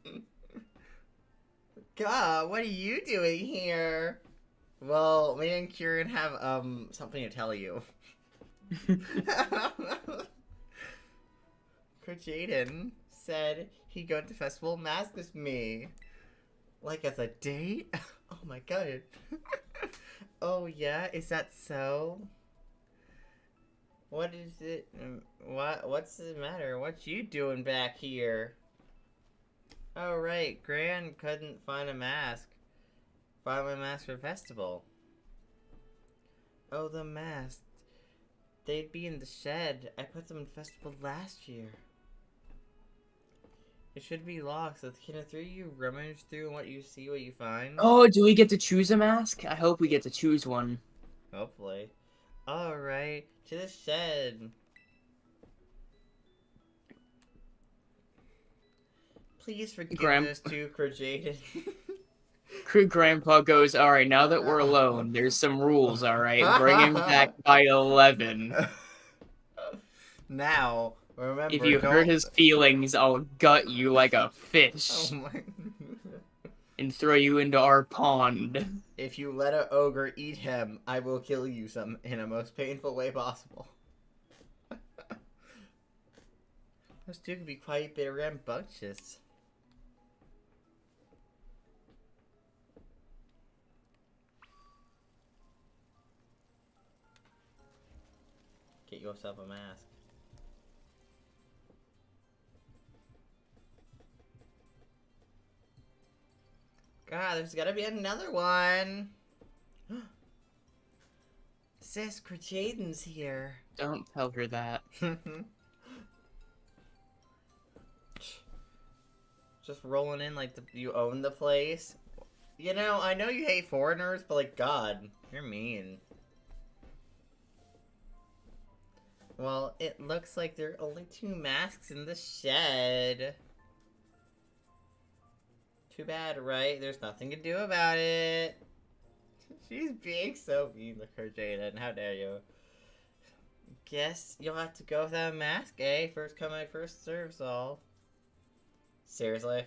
God, what are you doing here? Well, me and Kieran have, something to tell you. Jaden said he'd go to the festival mask with me. Like as a date? Oh my god. Oh yeah, is that so? What is it? What's the matter? What you doing back here? Oh right, Gran couldn't find a mask. Find my mask for festival. Oh, the mask. They'd be in the shed. I put them in festival last year. It should be locked, so can the three of you rummage through what you see, what you find? Oh, do we get to choose a mask? I hope we get to choose one. Hopefully. Alright, to the shed. Please forgive us to Jaden. Grandpa goes, alright, now that we're alone, there's some rules, alright? Bring him back by 11. Now, remember, If you hurt his feelings, I'll gut you like a fish. Oh my... And throw you into our pond. If you let an ogre eat him, I will kill you in a most painful way possible. Those two can be quite a bit rambunctious. Get yourself a mask. God, there's gotta be another one. Sis, Jaden's here. Don't tell her that. Just rolling in like you own the place. You know, I know you hate foreigners, but like, God, you're mean. Well, it looks like there are only 2 masks in the shed. Too bad, right? There's nothing to do about it. She's being so mean to her, Jaden. How dare you? Guess you'll have to go without a mask, eh? First come, first serves all. Seriously?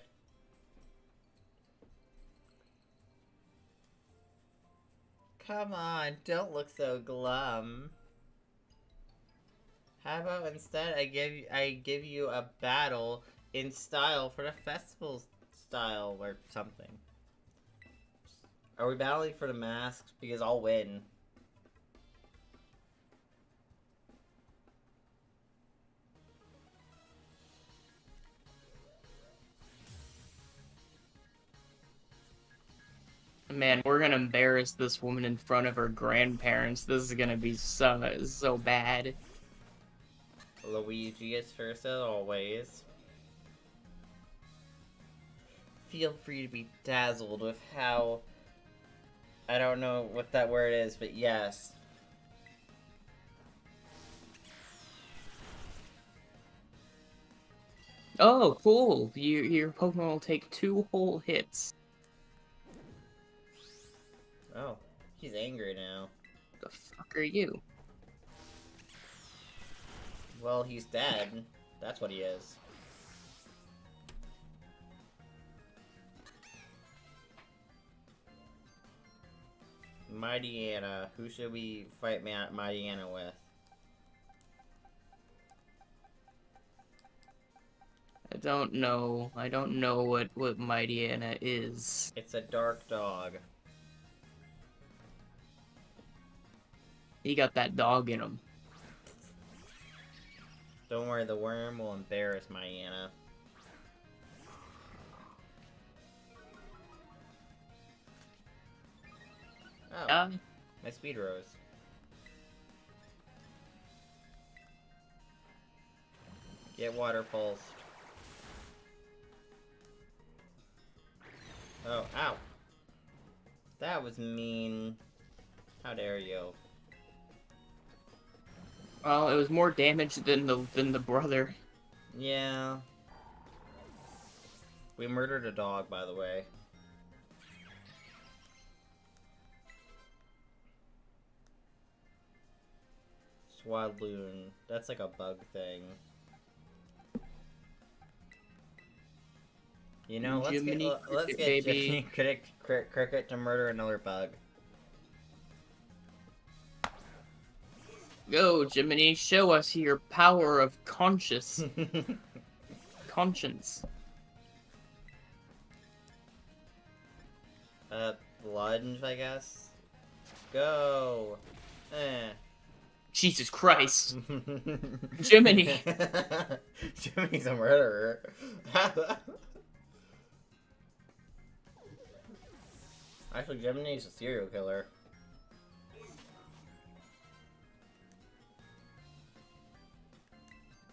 Come on, don't look so glum. How about instead I give you a battle in style for the festival style or something. Are we battling for the masks? Because I'll win. Man, we're gonna embarrass this woman in front of her grandparents. This is gonna be so bad. Luigi gets first as always. Feel free to be dazzled with how... I don't know what that word is, but yes. Oh, cool. Your Pokemon will take 2 whole hits. Oh, he's angry now. The fuck are you? Well, he's dead. That's what he is. Mighty Anna. Who should we fight Mighty Anna with? I don't know. I don't know what Mighty Anna is. It's a dark dog. He got that dog in him. Don't worry, the worm will embarrass my Anna. Oh, my speed rose. Get water pulse. Oh, ow. That was mean. How dare you? Well, it was more damage than the brother. Yeah. We murdered a dog, by the way. Swadloon. That's like a bug thing. You know, let's Jiminy get baby. Jiminy Cricket to murder another bug. Go, Jiminy, show us your power of conscience. Lunge, I guess. Go. Jesus Christ. Jiminy. Jiminy's a murderer. Actually, Jiminy's a serial killer.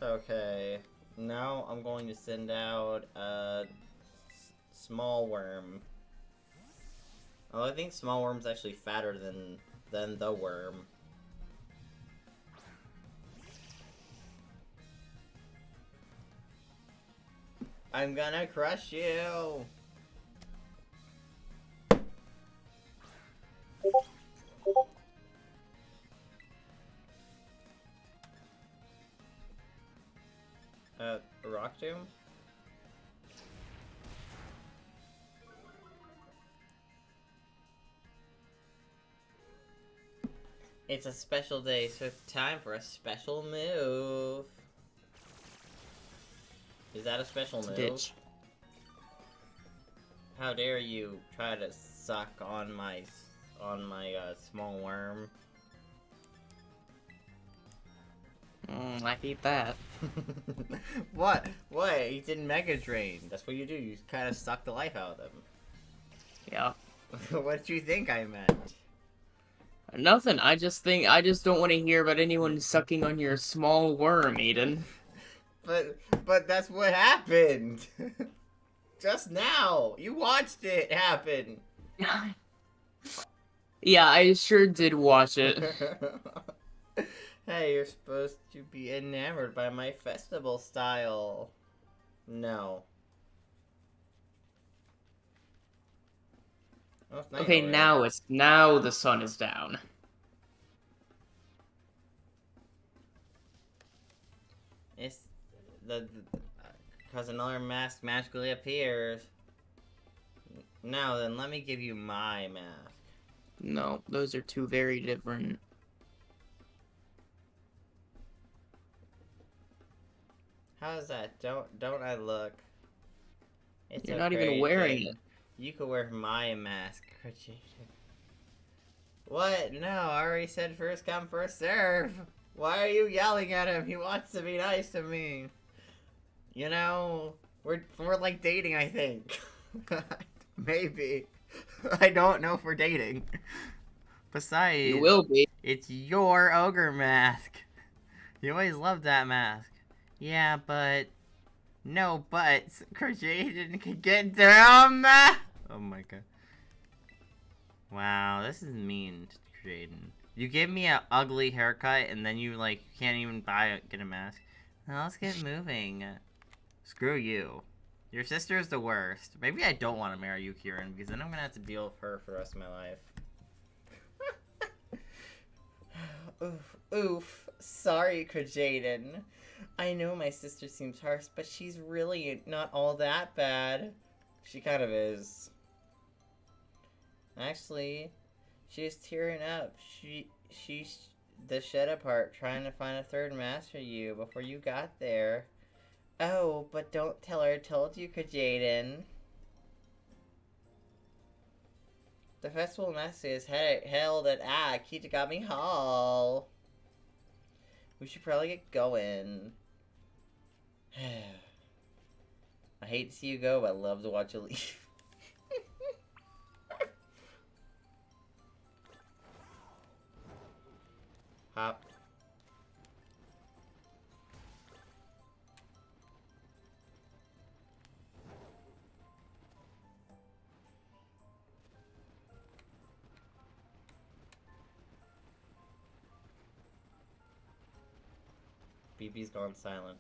Okay, now I'm going to send out a small worm. Oh, I think small worm's actually fatter than the worm. I'm gonna crush you! Rock Tomb? It's a special day, so it's time for a special move. Is that a special move? Ditch. How dare you try to suck on my small worm? I hate that. What? What? He's in Mega Drain. That's what you do. You kind of suck the life out of them. Yeah. What did you think I meant? Nothing. I just don't want to hear about anyone sucking on your small worm, Aiden. But that's what happened. Just now. You watched it happen. Yeah, I sure did watch it. Hey, you're supposed to be enamored by my festival style. No. Oh, it's night Okay, already. now the sun is down. It's because another mask magically appears. Now then, let me give you my mask. No, those are two very different. How's that? Don't I look? It's You're a not even great wearing thing. it. You could wear my mask. What? No, I already said first come, first serve. Why are you yelling at him? He wants to be nice to me. You know, we're like dating, I think. Maybe. I don't know if we're dating. Besides, You will be. it's your ogre mask. You always loved that mask. Yeah, but no buts. Crocheted can get down. Oh my god. Wow, this is mean, Jaden. You give me an ugly haircut and then you like can't even get a mask. Now let's get moving. Screw you. Your sister's the worst. Maybe I don't want to marry you, Kieran, because then I'm gonna have to deal with her for the rest of my life. Oof, oof. Sorry, Jaden. I know my sister seems harsh, but she's really not all that bad. She kind of is. Actually, she's tearing up. She's the shed apart, trying to find a third mask for you before you got there. Oh, but don't tell her I told you, Jaden. The festival mask is held at Kitagami Hall. We should probably get going. I hate to see you go, but I love to watch you leave. Hop. BB's gone silent.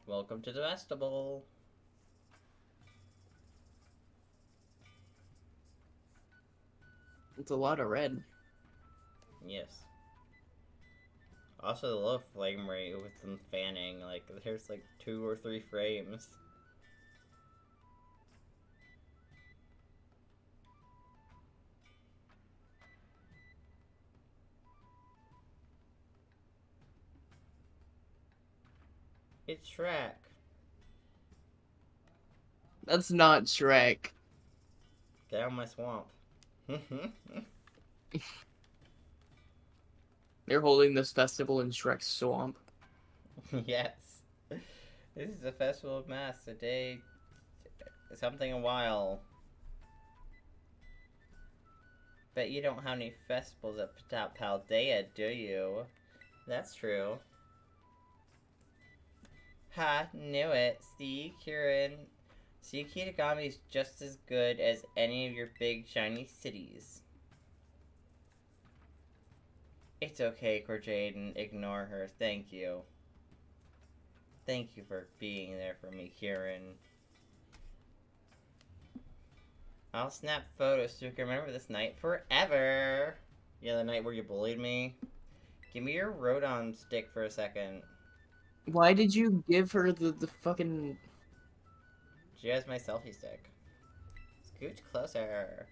Welcome to the festival. It's a lot of red. Yes. Also, the low flame rate with them fanning, like, there's like 2 or 3 frames. It's Shrek. That's not Shrek. Get out of my swamp. They're holding this festival in Shrek's swamp. Yes. This is a festival of masks, a day, something a while. Bet you don't have any festivals at Paldea, do you? That's true. Ha, knew it. See, Kieran. See, Kitagami's just as good as any of your big, shiny cities. It's okay, Corjaden. Ignore her. Thank you. Thank you for being there for me, Kieran. I'll snap photos so you can remember this night forever. Yeah, the night where you bullied me. Give me your Rodon stick for a second. Why did you give her the fucking... She has my selfie stick. Scooch closer.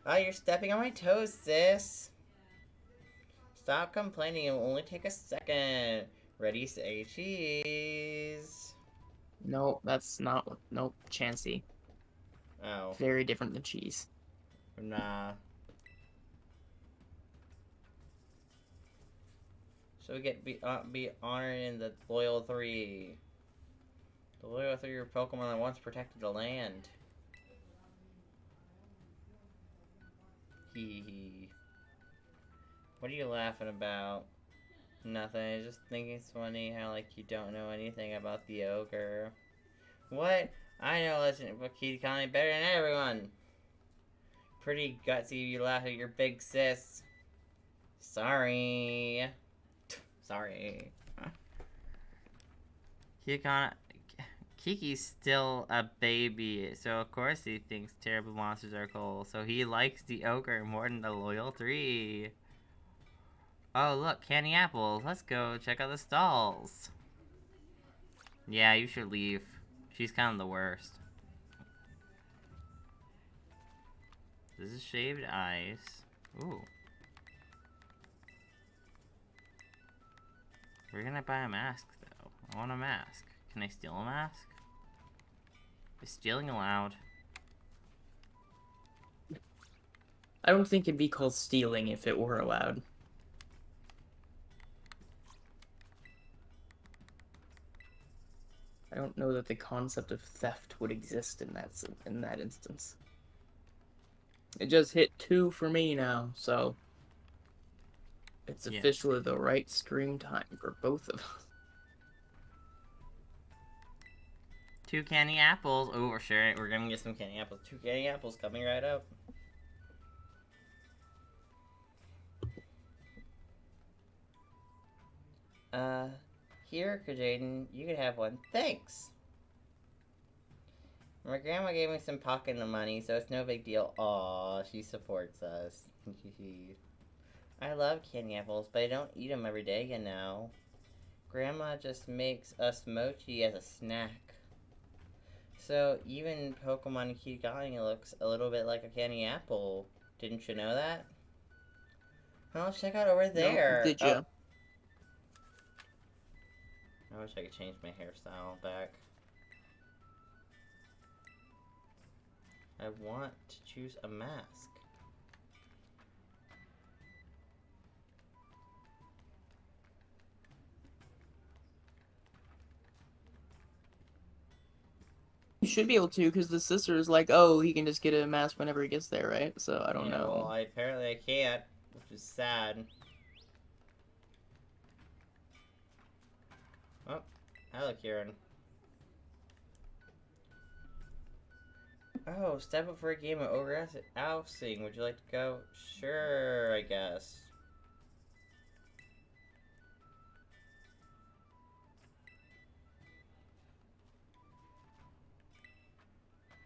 Oh, you're stepping on my toes, sis. Stop complaining. It'll only take a second. Ready, say cheese. No, that's not... Nope, Chansey. Oh. Very different than cheese. Nah. So we get be honored in the Loyal 3. The Loyal 3 are Pokemon that once protected the land. Hee hee. What are you laughing about? Nothing. I just think it's funny how, like, you don't know anything about the ogre. What? I know Legend of Kitty better than everyone. Pretty gutsy you laugh at your big sis. Sorry. Sorry. Kiki's still a baby, so of course he thinks terrible monsters are cool. So he likes the ogre more than the Loyal 3. Oh, look, candy apples. Let's go check out the stalls. Yeah, you should leave. She's kind of the worst. This is shaved ice. Ooh. We're gonna buy a mask, though. I want a mask. Can I steal a mask? Is stealing allowed? I don't think it'd be called stealing if it were allowed. I don't know that the concept of theft would exist in that instance. It just hit 2 for me now, so it's officially the right stream time for both of us. 2 candy apples. Oh, we're sharing. We're gonna get some candy apples. 2 candy apples coming right up. Here, Jaden, you can have one. Thanks. My grandma gave me some pocket money, so it's no big deal. Aw, she supports us. I love candy apples, but I don't eat them every day, you know. Grandma just makes us mochi as a snack. So even Pokemon Kigani looks a little bit like a candy apple. Didn't you know that? Well, check out over there. No, did you? Oh. I wish I could change my hairstyle back. I want to choose a mask. You should be able to, because the sister is like, oh, he can just get a mask whenever he gets there, right? So I don't Yeah, know. well, apparently I can't, which is sad. Oh, hello, Kieran. Oh, step up for a game of Ogre Ousting. Would you like to go? Sure, I guess.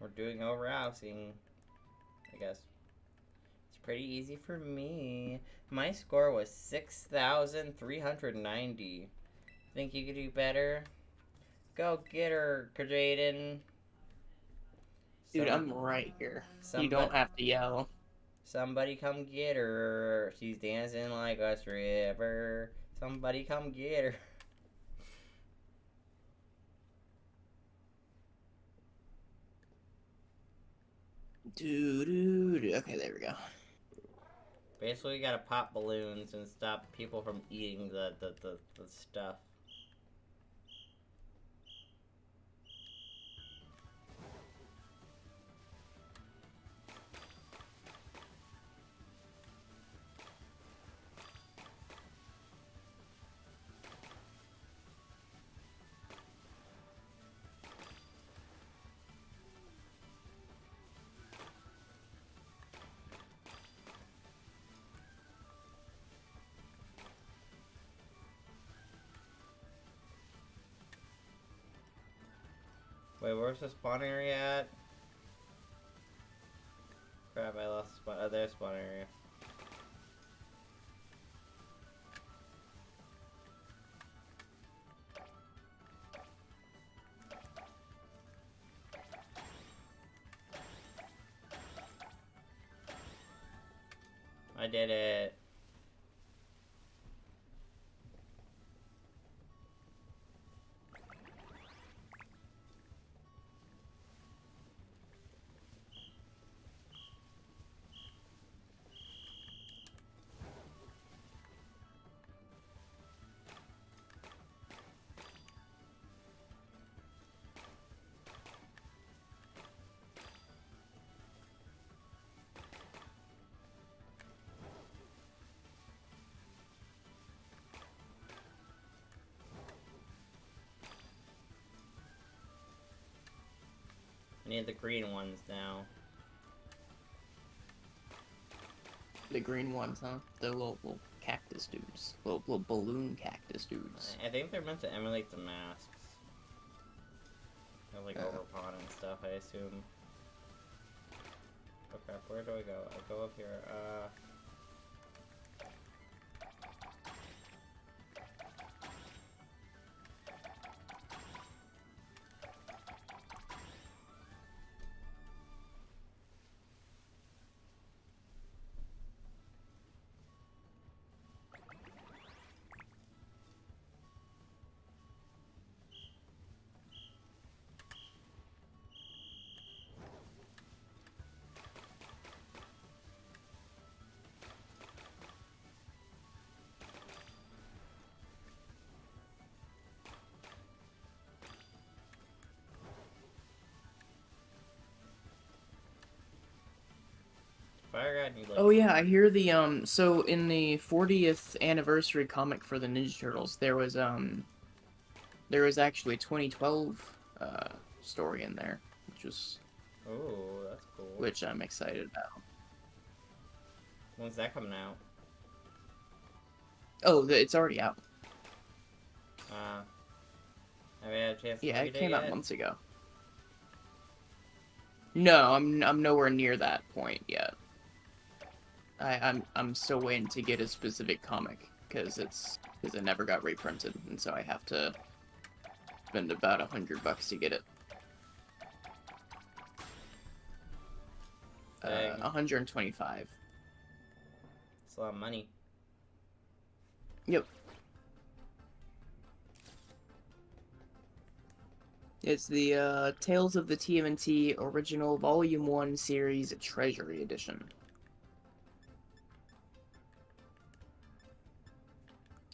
We're doing Ogre Ousting, I guess. It's pretty easy for me. My score was 6,390. Think you could do better? Go get her, Jaden. Dude, I'm right here. Somebody, You don't have to yell. Somebody come get her. She's dancing like a stripper. Somebody come get her. Okay, there we go. Basically, you gotta pop balloons and stop people from eating the stuff. Wait, where's the spawn area at? Crap, I lost the spawn. Oh, there's spawn area. I did it. I need the green ones now. The green ones, huh? The little cactus dudes. Little balloon cactus dudes. I think they're meant to emulate the masks. They're like Oh. overpawn and stuff, I assume. Oh crap, where do I go? I go up here. Fire God, you like. Oh yeah, I hear the so in the 40th anniversary comic for the Ninja Turtles, there was actually 2012 story in there, Ooh, that's cool. which I'm excited about. When's that coming out? Oh, it's already out. Have you had a chance to Yeah, read it came out yet? months ago. No, I'm nowhere near that point yet. I'm still waiting to get a specific comic because it never got reprinted, and so I have to spend about $100 to get it. Dang. 125. It's a lot of money. Yep. It's the Tales of the TMNT Original Volume 1 Series Treasury Edition.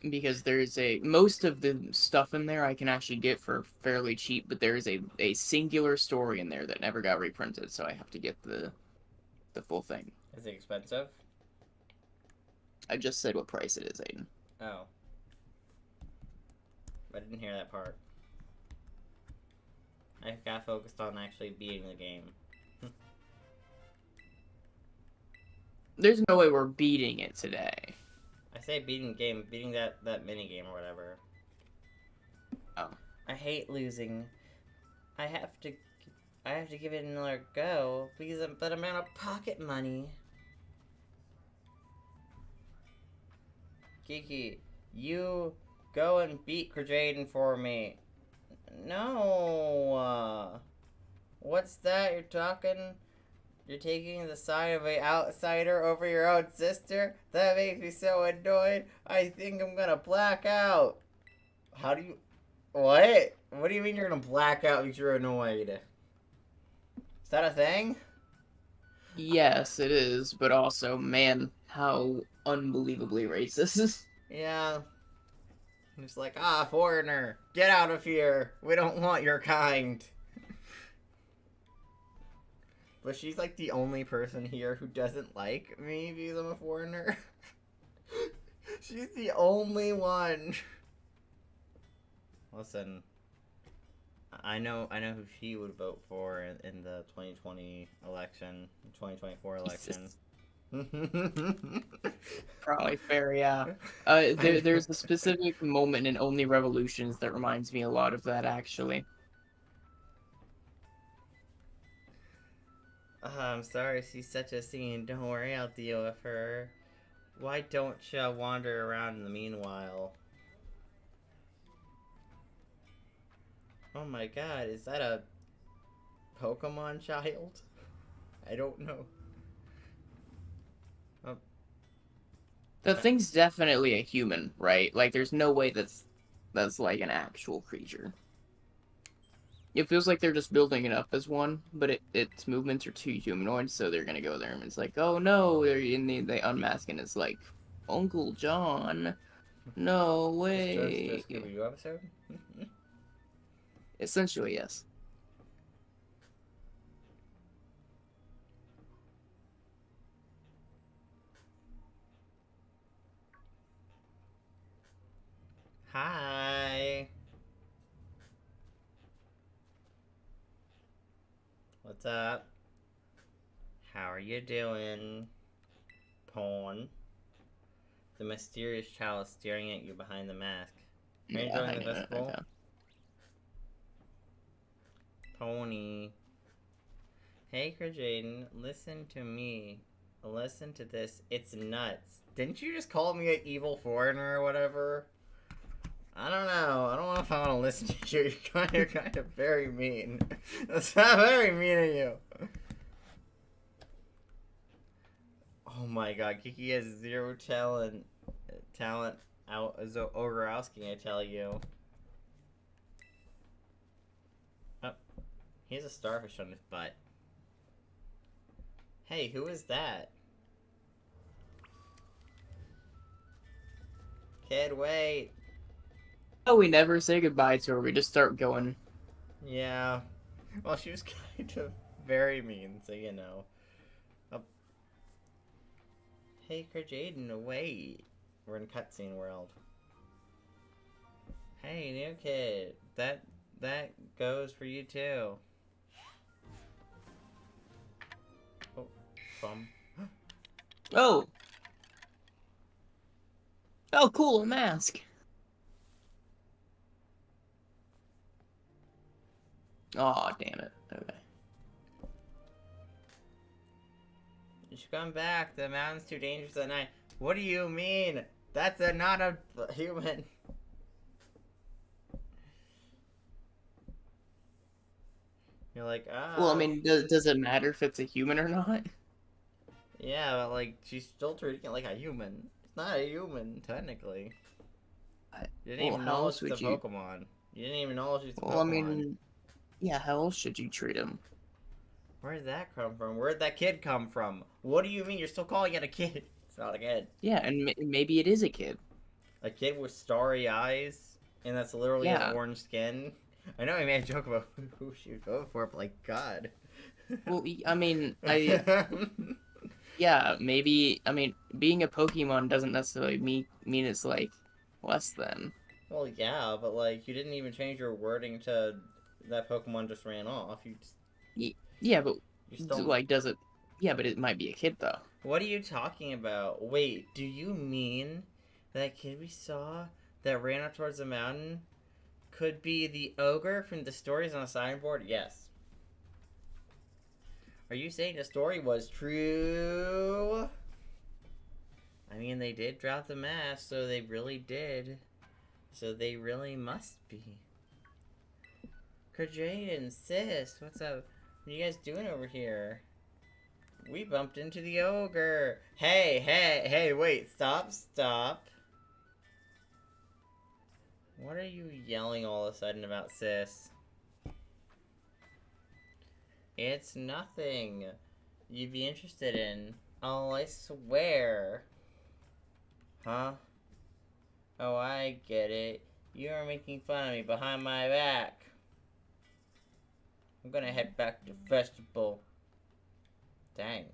Because there's most of the stuff in there I can actually get for fairly cheap, but there is a singular story in there that never got reprinted, so I have to get the full thing. Is it expensive? I just said what price it is, Aiden. Oh. I didn't hear that part. I got focused on actually beating the game. There's no way we're beating it today. I say beating the game, beating that mini game or whatever. Oh. I hate losing. I have to give it another go because but I'm out of pocket money. Kiki, you go and beat Krajaden for me. No. What's that? You're taking the side of an outsider over your own sister? That makes me so annoyed. I think I'm gonna black out. How do you... What? What do you mean you're gonna black out because you're annoyed? Is that a thing? Yes, it is, but also, man, how unbelievably racist. Yeah. It's like, foreigner, get out of here. We don't want your kind. But she's like the only person here who doesn't like me because I'm a foreigner. She's the only one. Listen, I know who she would vote for in the 2020 election, 2024 election. Probably fair, yeah. There's a specific moment in Only Revolutions that reminds me a lot of that, actually. I'm sorry, she's such a scene. Don't worry, I'll deal with her. Why don't you wander around in the meanwhile? Oh my god, is that a Pokemon child? I don't know. Oh. The thing's definitely a human, right? Like, there's no way that's like an actual creature. It feels like they're just building it up as one, but its movements are too humanoid, so they're gonna go there and it's like, oh no, they unmask and it's like, Uncle John, no way. Is this a Scooby-Doo episode? Essentially, yes. Hi. What's up? How are you doing? Pawn. The mysterious child is staring at you behind the mask. Are you enjoying the festival? Okay. Pony. Hey, Krajaden, listen to me. Listen to this. It's nuts. Didn't you just call me an evil foreigner or whatever? I don't know. I don't know if I want to listen to you. You're kind of very mean. That's not very mean of you. Oh my god, Kiki has zero talent. Out Ogrowski, I tell you. Oh, he has a starfish on his butt. Hey, who is that? Kid, wait. Oh, we never say goodbye to her. We just start going. Yeah. Well, she was kind of very mean, so you know. Oh. Hey, Krajaden, wait. We're in cutscene world. Hey, new kid. that goes for you too. Oh, bum. Oh. Oh, cool, a mask. Oh, damn it. Okay. You should come back. The mountain's too dangerous at night. What do you mean? That's not a human. You're like, Well, I mean, does it matter if it's a human or not? yeah, but like, she's still treating it like a human. It's not a human, technically. You didn't even know it's a Pokemon. You didn't even know she's a Pokemon. Well, I mean, yeah, how else should you treat him? Where did that come from? Where did that kid come from? What do you mean? You're still calling it a kid? It's not a kid. Yeah, and maybe it is a kid. A kid with starry eyes, and that's literally an orange skin. I know I made a joke about who she would go for, but like, God. Well, I mean, yeah, maybe. I mean, being a Pokemon doesn't necessarily mean it's like less than. Well, yeah, but like, you didn't even change your wording to that Pokemon just ran off. You just... Yeah, but still... like, does it? Yeah, but it might be a kid though. What are you talking about? Wait, do you mean that kid we saw that ran up towards the mountain could be the ogre from the stories on a signboard? Yes. Are you saying the story was true? I mean, they did drop the mask, so they really did. So they really must be. Jaden, sis, what's up? What are you guys doing over here? We bumped into the ogre. Hey, wait, stop. What are you yelling all of a sudden about, sis? It's nothing you'd be interested in. Oh, I swear. Huh? Oh, I get it. You are making fun of me behind my back. I'm gonna head back to festival. Dang.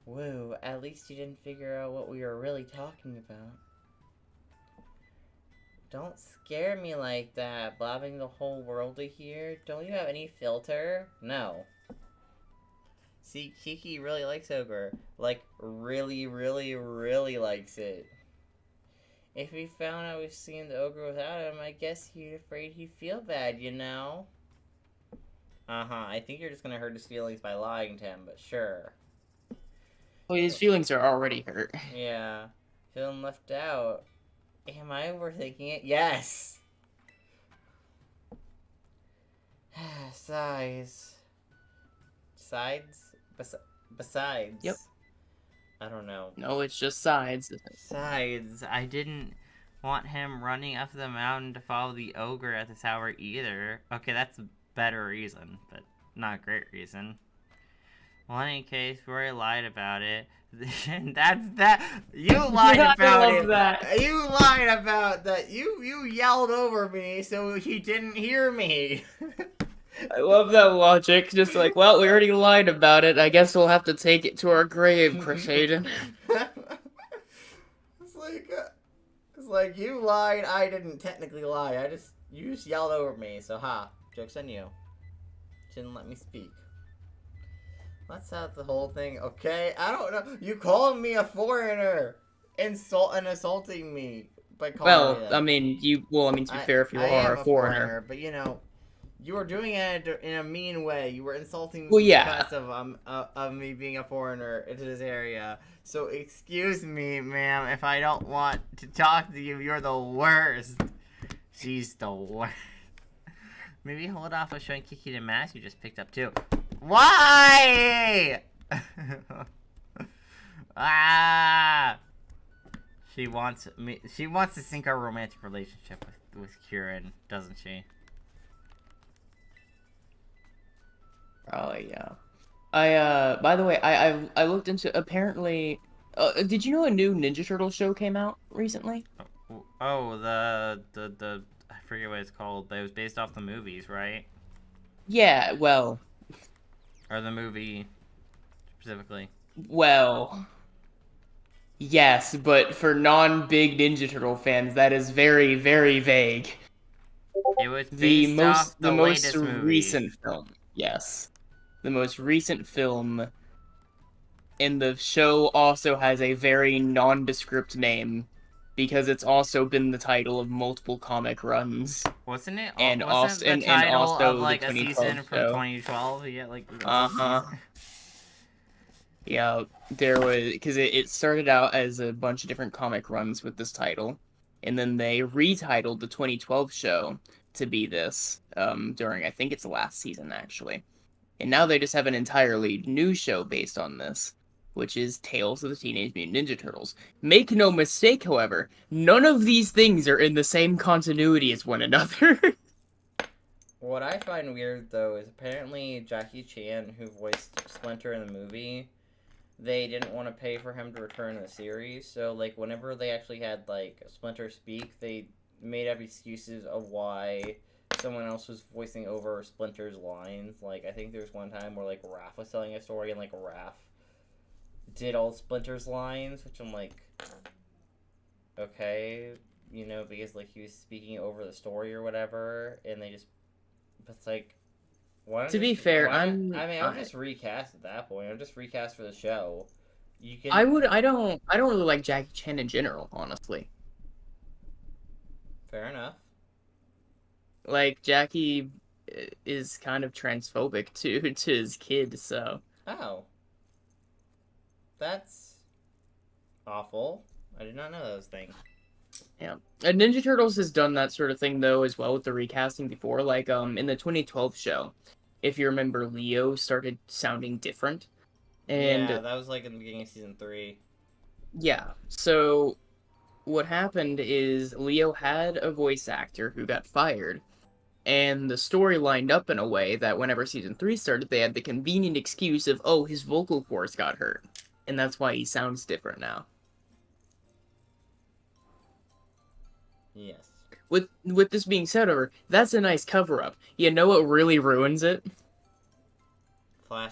Whoa, at least you didn't figure out what we were really talking about. Don't scare me like that, blabbing the whole world to hear. Don't you have any filter? No. See, Kiki really likes Ogre. Like, really likes it. If he found I was seeing the Ogre without him, I guess he'd afraid he'd feel bad, you know? I think you're just gonna hurt his feelings by lying to him, but sure. Well, his feelings are already hurt. Yeah. Feeling left out. Am I overthinking it? Yes! Sighs. Sides? Besides. Yep. I don't know. No, it's just sides. Sides. I didn't want him running up the mountain to follow the ogre at the tower either. Okay, that's a better reason, but not a great reason. Well, in any case, Roy lied about it. That's that. You lied about it. That. You lied about that. You yelled over me so he didn't hear me. I love that logic. Just like, well, we already lied about it. I guess we'll have to take it to our grave, Crusaden. It's like you lied. I didn't technically lie. You just yelled over me. So joke's on you. Didn't let me speak. That's not the whole thing, okay? I don't know. You called me a foreigner, assaulting me by calling me that. I mean, to be fair, if you are a foreigner, but you know, you were doing it in a mean way. You were insulting me because of me being a foreigner into this area. So excuse me, ma'am, if I don't want to talk to you. You're the worst. She's the worst. Maybe hold off on showing Kiki the mask you just picked up too. Why? She wants to sink our romantic relationship with Kieran, doesn't she? Oh yeah. By the way, I looked into, apparently, did you know a new Ninja Turtle show came out recently? Oh, the I forget what it's called, but it was based off the movies, right? Yeah, well. Or the movie, specifically. Well. Yes, but for non-big Ninja Turtle fans, that is very, very vague. It was based off The the most latest movie. recent film, yes, the most recent film, and the show also has a very nondescript name because it's also been the title of multiple comic runs, Wasn't it? and Wasn't also the and title of also the like a 2012 season from show. 2012? Yeah, like the Uh old huh. season. Yeah, there was because it started out as a bunch of different comic runs with this title, and then they retitled the 2012 show to be this during I think it's the last season actually, and now they just have an entirely new show based on this, which is Tales of the Teenage Mutant Ninja Turtles. Make no mistake, however, none of these things are in the same continuity as one another. What I find weird though is apparently Jackie Chan, who voiced Splinter in the movie, they didn't want to pay for him to return in the series. So like whenever they actually had like Splinter speak, they made up excuses of why someone else was voicing over Splinter's lines. Like I think there was one time where like Raph was telling a story and like Raph did all Splinter's lines, which I'm like, okay, because like he was speaking over the story or whatever, and they just, it's like, why don't To be just fair, why don't, I mean, I'll just recast at that point. I'll just recast for the show. You can I don't really like Jackie Chan in general, honestly. fair enough. Like Jackie is kind of transphobic to to his kid, so Oh, that's awful. I did not know those things. yeah. And Ninja Turtles has done that sort of thing though as well with the recasting before. Like in the 2012 show, if you remember, Leo started sounding different, Yeah, and that was like in the beginning of season 3. yeah. So what happened is Leo had a voice actor who got fired. And the story lined up in a way that whenever season 3 started, they had the convenient excuse of, oh, his vocal cords got hurt. And that's why he sounds different now. Yes. With this being said, however, that's a nice cover up. You know what really ruins it?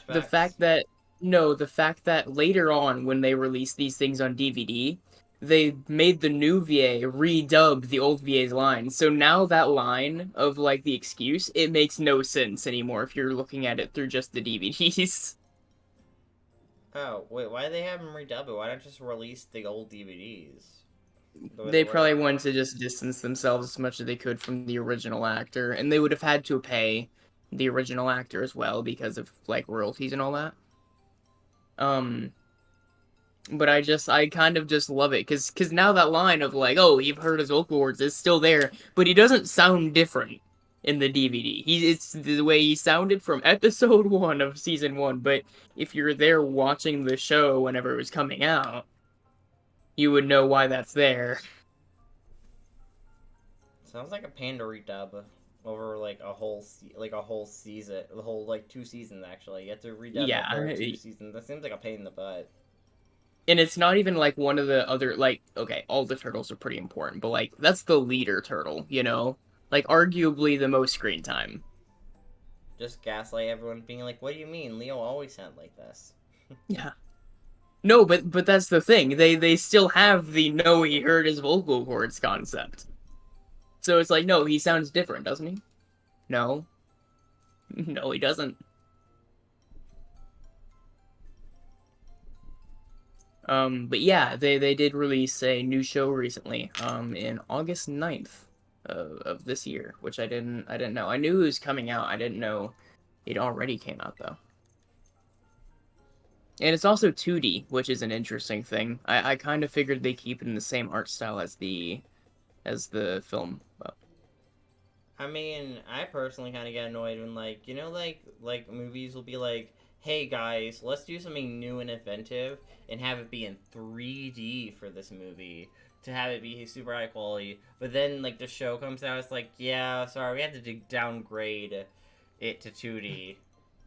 The Flashbacks. fact that no, the fact that later on when they released these things on DVD, they made the new VA redub the old VA's line. So now that line of like the excuse, it makes no sense anymore if you're looking at it through just the DVDs. Oh wait, why do they have them redub it? Why not just release the old DVDs the way they They were? probably wanted to just distance themselves as much as they could from the original actor, and they would have had to pay the original actor as well because of like royalties and all that. Um, but I kind of just love it because now that line of like, oh, you've heard his vocal words is still there, but he doesn't sound different in the DVD. It's the way he sounded from episode 1 of season 1. But if you're there watching the show whenever it was coming out, you would know why that's there. Sounds like a pain to redub over like a whole season, the whole like 2 seasons actually. You have to redub a Yeah, whole 2 seasons. That seems like a pain in the butt. and it's not even like one of the other like okay, all the turtles are pretty important, but like that's the leader turtle, you know? Like arguably the most screen time. Just gaslight everyone, being like, "What do you mean? Leo always sounded like this." Yeah. No, but that's the thing. They still have the no he heard his vocal cords concept. So it's like no, he sounds different, doesn't he? No. No, he doesn't. But yeah, they did release a new show recently, in August 9th of this year, which I didn't know. I knew it was coming out. I didn't know it already came out though. And it's also 2D, which is an interesting thing. I kind of figured they keep it in the same art style as the film. But I mean, I personally kind of get annoyed when like movies will be like, "Hey guys, let's do something new and inventive and have it be in 3D for this movie to have it be super high quality." But then like the show comes out, it's like, "Yeah, sorry, we had to downgrade it to 2D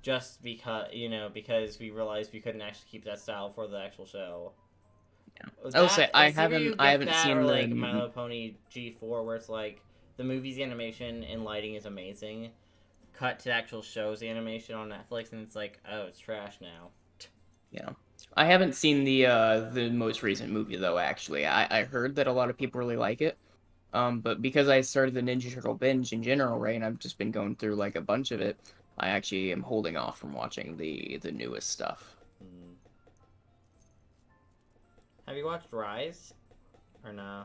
just because we realized we couldn't actually keep that style for the actual show." yeah, I will say That it's either you I get haven't that or seen like My the Little Pony G4, where it's like the movie's animation and lighting is amazing. Cut to the actual show's animation on Netflix, and it's like, oh, it's trash now. yeah. I haven't seen the most recent movie though. Actually, I heard that a lot of people really like it. But because I started the Ninja Turtle binge in general, right, and I've just been going through like a bunch of it, I actually am holding off from watching the newest stuff. Hmm. Have you watched Rise? Or no?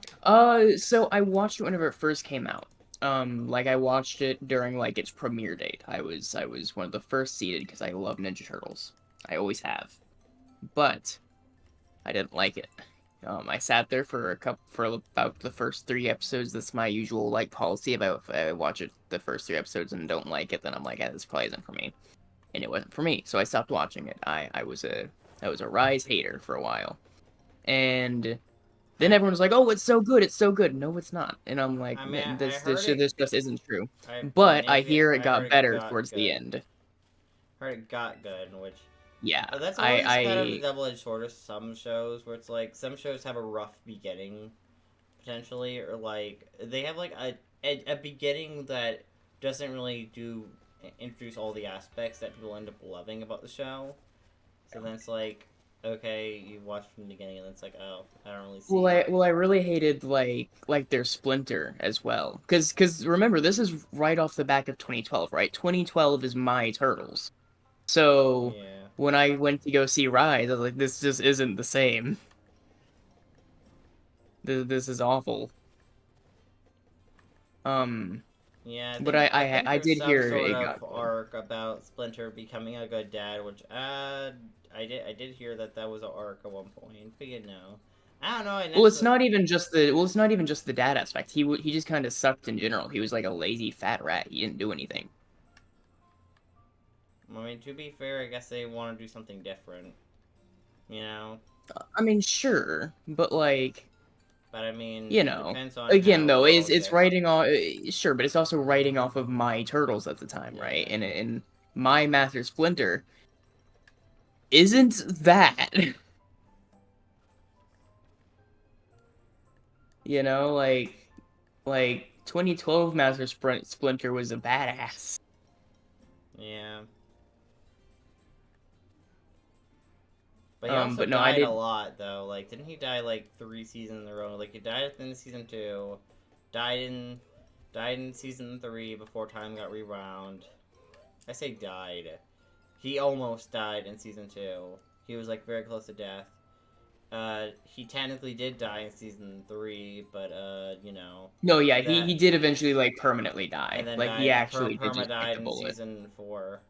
So I watched it whenever it first came out. Like I watched it during like its premiere date. I was one of the first seated because I love Ninja Turtles. I always have. But I didn't like it. I sat there for about the first 3 episodes. That's my usual like policy about if I watch it the first 3 episodes and don't like it, then I'm like, this probably isn't for me. And it wasn't for me, so I stopped watching it. I was a Rise hater for a while, and then everyone was like, "Oh, it's so good, it's so good." No, it's not, and I'm like, I mean, I This heard it. this just isn't true." I But I maybe hear it I heard got it better got towards the good. end. Heard it got good, which Yeah, that's always kind of a I double-edged sword of some shows, where it's like some shows have a rough beginning, potentially, or like they have like a beginning that doesn't really introduce all the aspects that people end up loving about the show. So then it's like, okay, you watch from the beginning, and then it's like, oh, I don't really see. I really hated like their Splinter as well, because remember this is right off the back of 2012, right? 2012 is my Turtles. So Yeah. when I went to go see Rise, I was like, this just isn't the same. This is awful. Um, Yeah, but I think I there's did some hear sort it of got good. arc about Splinter becoming a good dad, which I did hear that that was an arc at one point, but you know, I don't know. I Well, it's necessarily. not even just the dad aspect. He just kind of sucked in general. He was like a lazy fat rat. He didn't do anything. I mean, to be fair, I guess they want to do something different, you know. I mean, sure, but like, But I mean, you it know, depends on again how the though, world it's gets. writing off. Sure, but it's also writing off of my Turtles at the time, right? Yeah. And my Master Splinter isn't that. You know, like 2012 Splinter was a badass. Yeah. But he also But no, I died a did. lot, though. Like, didn't he die like 3 seasons in a row? Like, he died at the end of season 2, died in died in season 3 before time got rewound. I say died. He almost died in season 2. He was like very close to death. He technically did die in season 3, but you know No, yeah, he that, did eventually like permanently and die. then Like he died actually did perma just bite died the in bullet. season 4.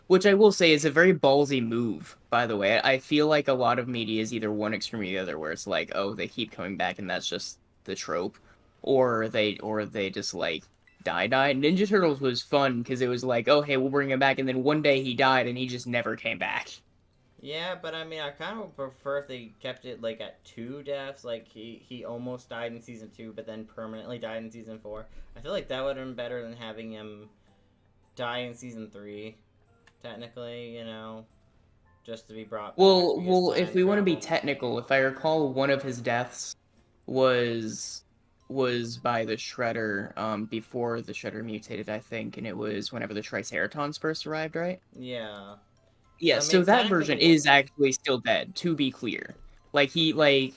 Which I will say is a very ballsy move, by the way. I feel like a lot of media is either one extreme or the other, where it's like, oh, they keep coming back and that's just the trope, or they just like die. Ninja Turtles was fun because it was like, oh, hey, we'll bring him back, and then one day he died and he just never came back. Yeah, but I mean, I kind of prefer if they kept it like at 2 deaths. Like he almost died in season 2, but then permanently died in season 4. I feel like that would have been better than having him die in season 3. Technically, you know, just to be brought back because Well, if time we want to be travel. technical, if I recall, one of his deaths was was by the Shredder, before the Shredder mutated, I think, and it was whenever the Triceratons first arrived, right? Yeah. So Yeah, I so mean, that technically, version is actually still dead, to be clear. Like he like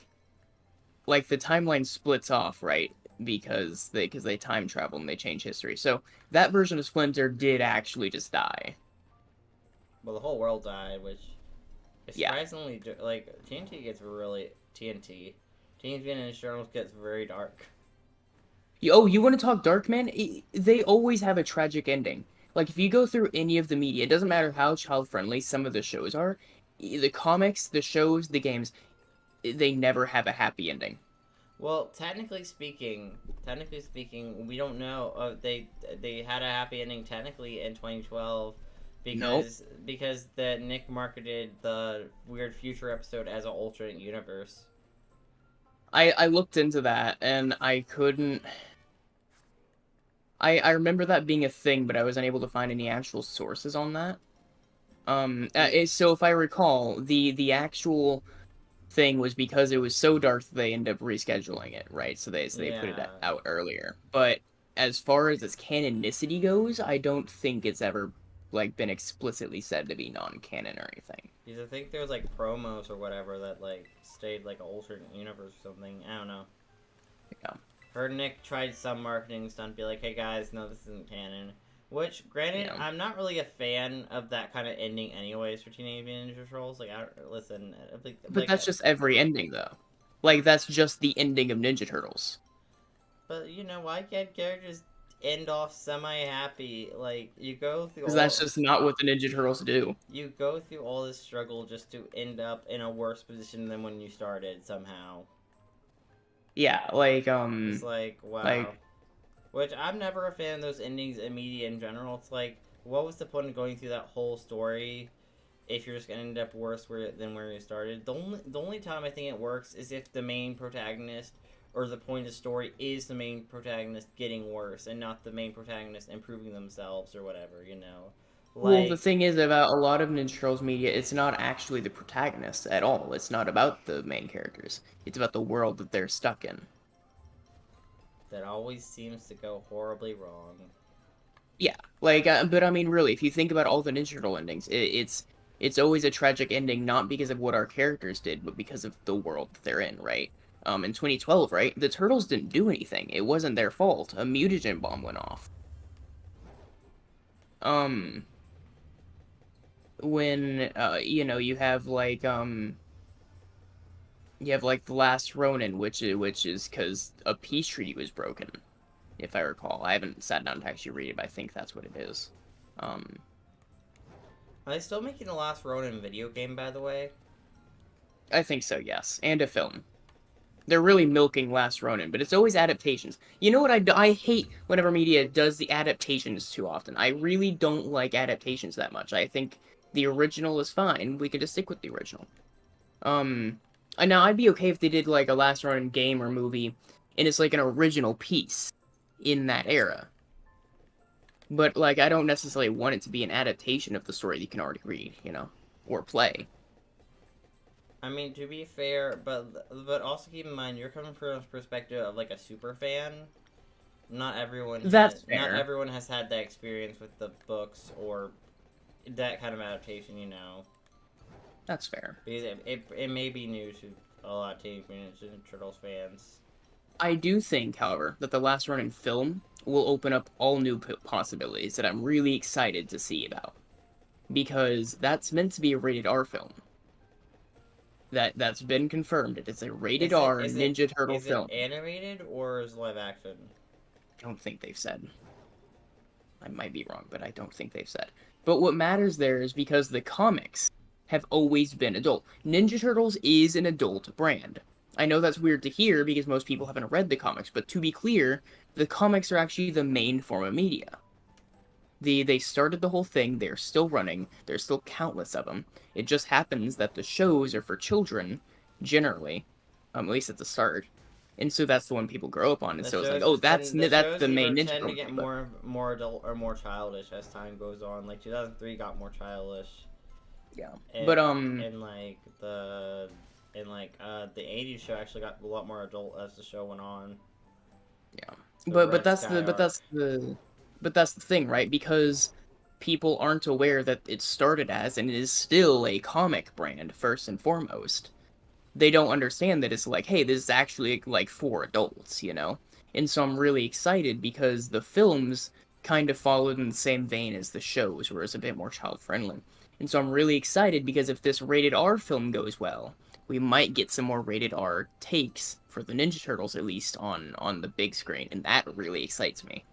the timeline splits off, right? Because they time travel and they change history. So that version of Splinter did actually just die. well, the whole world died, which is Yeah. surprisingly like TNT gets really TNT. TNT and Insurance gets very dark. Oh, you want to talk dark, man? They always have a tragic ending. Like if you go through any of the media, it doesn't matter how child friendly some of the shows are, the comics, the shows, the games, they never have a happy ending. Well, technically speaking, we don't know. They had a happy ending technically in 2012 Nope. because the Nick marketed the weird future episode as an alternate universe. I looked into that and I couldn't. I remember that being a thing, but I was unable to find any actual sources on that. So if I recall, the actual thing was because it was so dark that they ended up rescheduling it, right? So they put it Yeah. out earlier. But as far as its canonicity goes, I don't think it's ever like been explicitly said to be non-canon or anything. Because I think there was like promos or whatever that like stayed like an alternate universe or something. I don't know. Yeah. Her Nick tried some marketing stunt, be like, "Hey guys, no, this isn't canon." Which, granted, Yeah. I'm not really a fan of that kind of ending, anyways, for Teenage Mutant Ninja Turtles. Like, I don't listen. But that's just every ending, though. Like, that's just the ending of Ninja Turtles. But you know, why can't characters end off semi-happy? Like, you go through Because all. that's just not what the Ninja Turtles do. You go through all this struggle just to end up in a worse position than when you started somehow. Yeah, like, It's like, wow. like, Which, I'm never a fan of those endings in media in general. It's like, what was the point of going through that whole story if you're just gonna end up worse than where you started? The only time I think it works is if the main protagonist or the point of the story is the main protagonist getting worse and not the main protagonist improving themselves or whatever, you know? well, the thing is about a lot of Ninja Turtles media, it's not actually the protagonist at all. It's not about the main characters. It's about the world that they're stuck in. That always seems to go horribly wrong. Yeah, like, but I mean, really, if you think about all the Ninja Turtle endings, it's always a tragic ending, not because of what our characters did, but because of the world that they're in, right? In 2012, right, the Turtles didn't do anything. It wasn't their fault. A mutagen bomb went off. When, you have, like, the Last Ronin, which is because a peace treaty was broken, if I recall. I haven't sat down to actually read it, but I think that's what it is. Are they still making the Last Ronin video game, by the way? I think so, yes. And a film. They're really milking Last Ronin, but it's always adaptations. You know what I hate whenever media does the adaptations too often. I really don't like adaptations that much. I think the original is fine. We could just stick with the original. Now I'd be okay if they did like a Last Ronin game or movie, and it's like an original piece in that era. But like, I don't necessarily want it to be an adaptation of the story that you can already read, or play. I mean, to be fair, but also keep in mind, you're coming from a perspective of like a super fan. Not everyone. That's fair. Not everyone has had that experience with the books or that kind of adaptation, you know. That's fair. Because it may be new to a lot of Teenage Mutant Ninja Turtles fans. I do think, however, that the Last Ronin film will open up all new possibilities that I'm really excited to see about. Because that's meant to be a rated R film. That's been confirmed. It is a rated R Ninja Turtle film. Is it animated or is it live action? I don't think they've said. I might be wrong, but I don't think they've said. But what matters there is because the comics have always been adult. Ninja Turtles is an adult brand. I know that's weird to hear because most people haven't read the comics, but to be clear, the comics are actually the main form of media. They started the whole thing, they're still running, there's still countless of them. It just happens that the shows are for children, generally, at least at the start. And so that's the one people grow up on, and so it's like, oh, that's the main Ninja Turtle. Tend to get more adult or more childish as time goes on. Like 2003 got more childish. Yeah, and, but and the 80s show actually got a lot more adult as the show went on. Yeah, but that's the thing, right? Because people aren't aware that it started as and it is still a comic brand first and foremost. They don't understand that it's like, hey, this is actually like for adults, And so I'm really excited because the films kind of followed in the same vein as the shows, where it's a bit more child friendly. And so I'm really excited because if this rated R film goes well, we might get some more rated R takes for the Ninja Turtles, at least on the big screen, and that really excites me.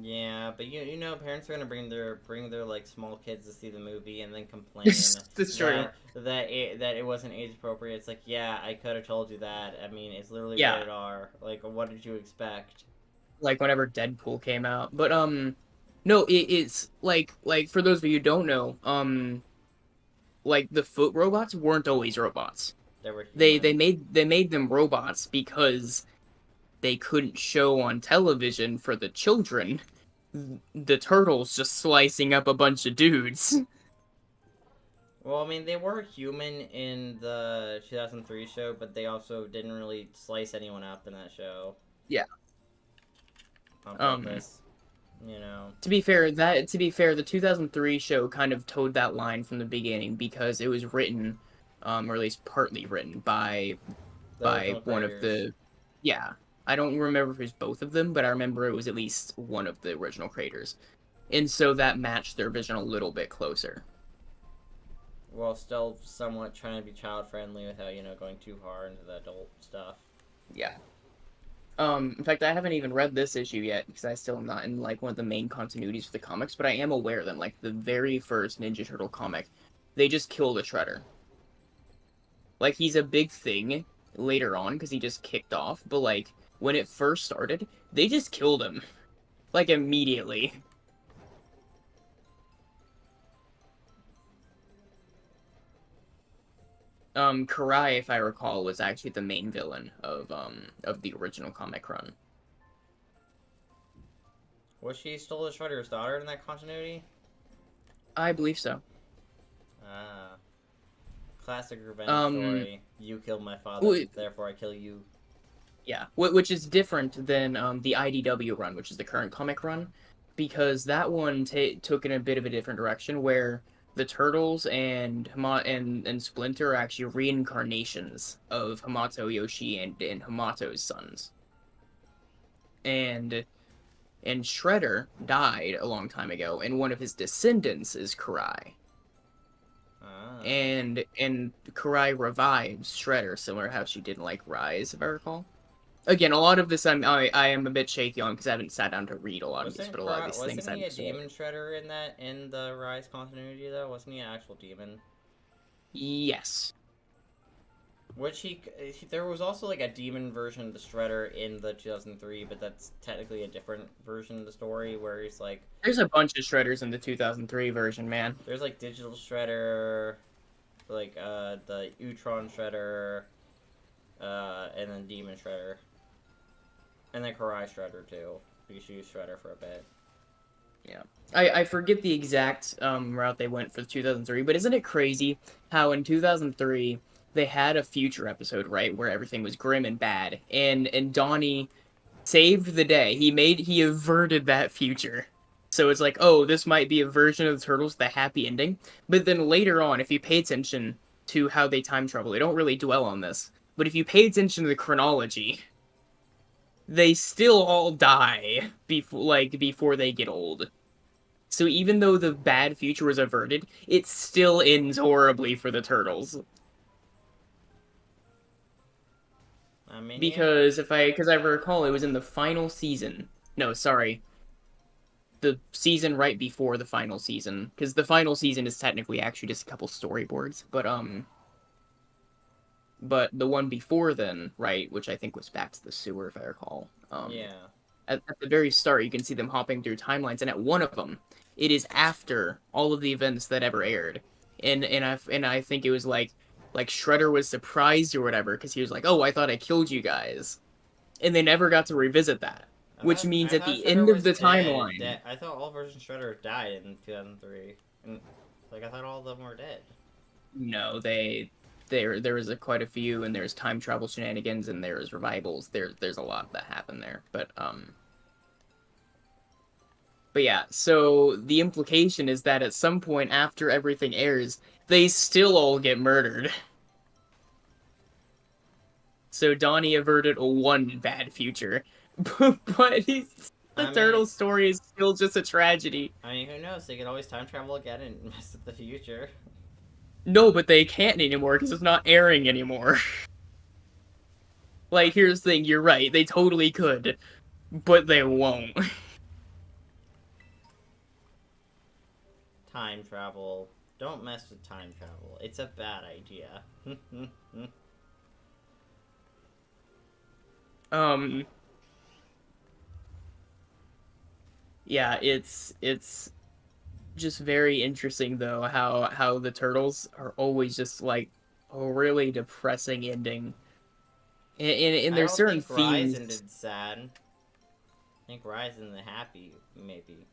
Yeah, but you know, parents are gonna bring their like small kids to see the movie and then complain that it wasn't age appropriate. It's like, yeah, I could have told you that. I mean, it's literally rated R. Like, what did you expect? Like whenever Deadpool came out, but no, it's like for those of you who don't know, like the foot robots weren't always robots. They made them robots because they couldn't show on television for the children the turtles just slicing up a bunch of dudes. Well, I mean, they were human in the 2003 show, but they also didn't really slice anyone up in that show. Yeah. On purpose. you know. To be fair, the 2003 show kind of towed that line from the beginning because it was written, or at least partly written The by original one of creators. the, yeah. I don't remember if it was both of them, but I remember it was at least one of the original creators, and so that matched their vision a little bit closer. While still somewhat trying to be child friendly without, going too hard into the adult stuff. Yeah. In fact, I haven't even read this issue yet because I still am not in like one of the main continuities for the comics, but I am aware that like the very first Ninja Turtle comic, they just killed a Shredder. Like he's a big thing later on because he just kicked off, but like when it first started, they just killed him like immediately. Karai, if I recall, was actually the main villain of the original comic run. Was she still the Shredder's daughter in that continuity? I believe so. Ah. Classic revenge Um, story. You killed my father, w- therefore I kill you. yeah, which is different than the IDW run, which is the current comic run, because that one took in a bit of a different direction where the Turtles and and Splinter are actually reincarnations of Hamato Yoshi and Hamato's sons. And Shredder died a long time ago, and one of his descendants is Karai. Ah. And Karai revives Shredder, similar to how she didn't like Rise, if I recall. Again, a lot of this I am a bit shaky on because I haven't sat down to read a lot of this, but a lot of these things Wasn't I've he a absorbed. demon Shredder in the Rise continuity though? Wasn't he an actual demon? Yes. Which there was also like a demon version of the Shredder in the 2003, but that's technically a different version of the story where he's like, There's a bunch of Shredders in the 2003 version, man. there's like digital Shredder, like the Utron Shredder, and then Demon Shredder, and then Karai Shredder too. We should use Shredder for a bit. Yeah. I forget the exact route they went for 2003, but isn't it crazy how in 2003 they had a future episode, right, where everything was grim and bad, and Donnie saved the day. He averted that future. So it's like, oh, this might be a version of the Turtles with a happy ending. But then later on, if you pay attention to how they time travel, they don't really dwell on this. But if you pay attention to the chronology, they still all die before they get old. So even though the bad future was averted, it still ends horribly for the Turtles. I mean, yeah. Because I recall it was in the final season. No, sorry, the season right before the final season, because the final season is technically actually just a couple storyboards, but the one before then, right, which I think was back to the sewer, if I recall. Yeah. At the very start, you can see them hopping through timelines, and at one of them, it is after all of the events that ever aired, and I think it was like Shredder was surprised or whatever because he was like, "Oh, I thought I killed you guys," and they never got to revisit that, which means I at thought the Shredder end of was the dead. timeline, I thought all versions of Shredder died in 2003, and like I thought all of them were dead. no, there was quite a few, and there's time travel shenanigans, and there's revivals. There's a lot that happened there, but yeah. So the implication is that at some point after everything airs, they still all get murdered. So Donnie averted a one bad future, but the I mean, turtle story is still just a tragedy. who knows? They could always time travel again and mess with the future. No, but they can't anymore because it's not airing anymore. Like, here's the thing, you're right, they totally could, but they won't. Time travel. Don't mess with time travel. It's a bad idea. Um, yeah, it's just very interesting though how the turtles are always just like a really depressing ending. And I there's don't certain think Rise themes. ended sad. I think Rise ended happy, maybe.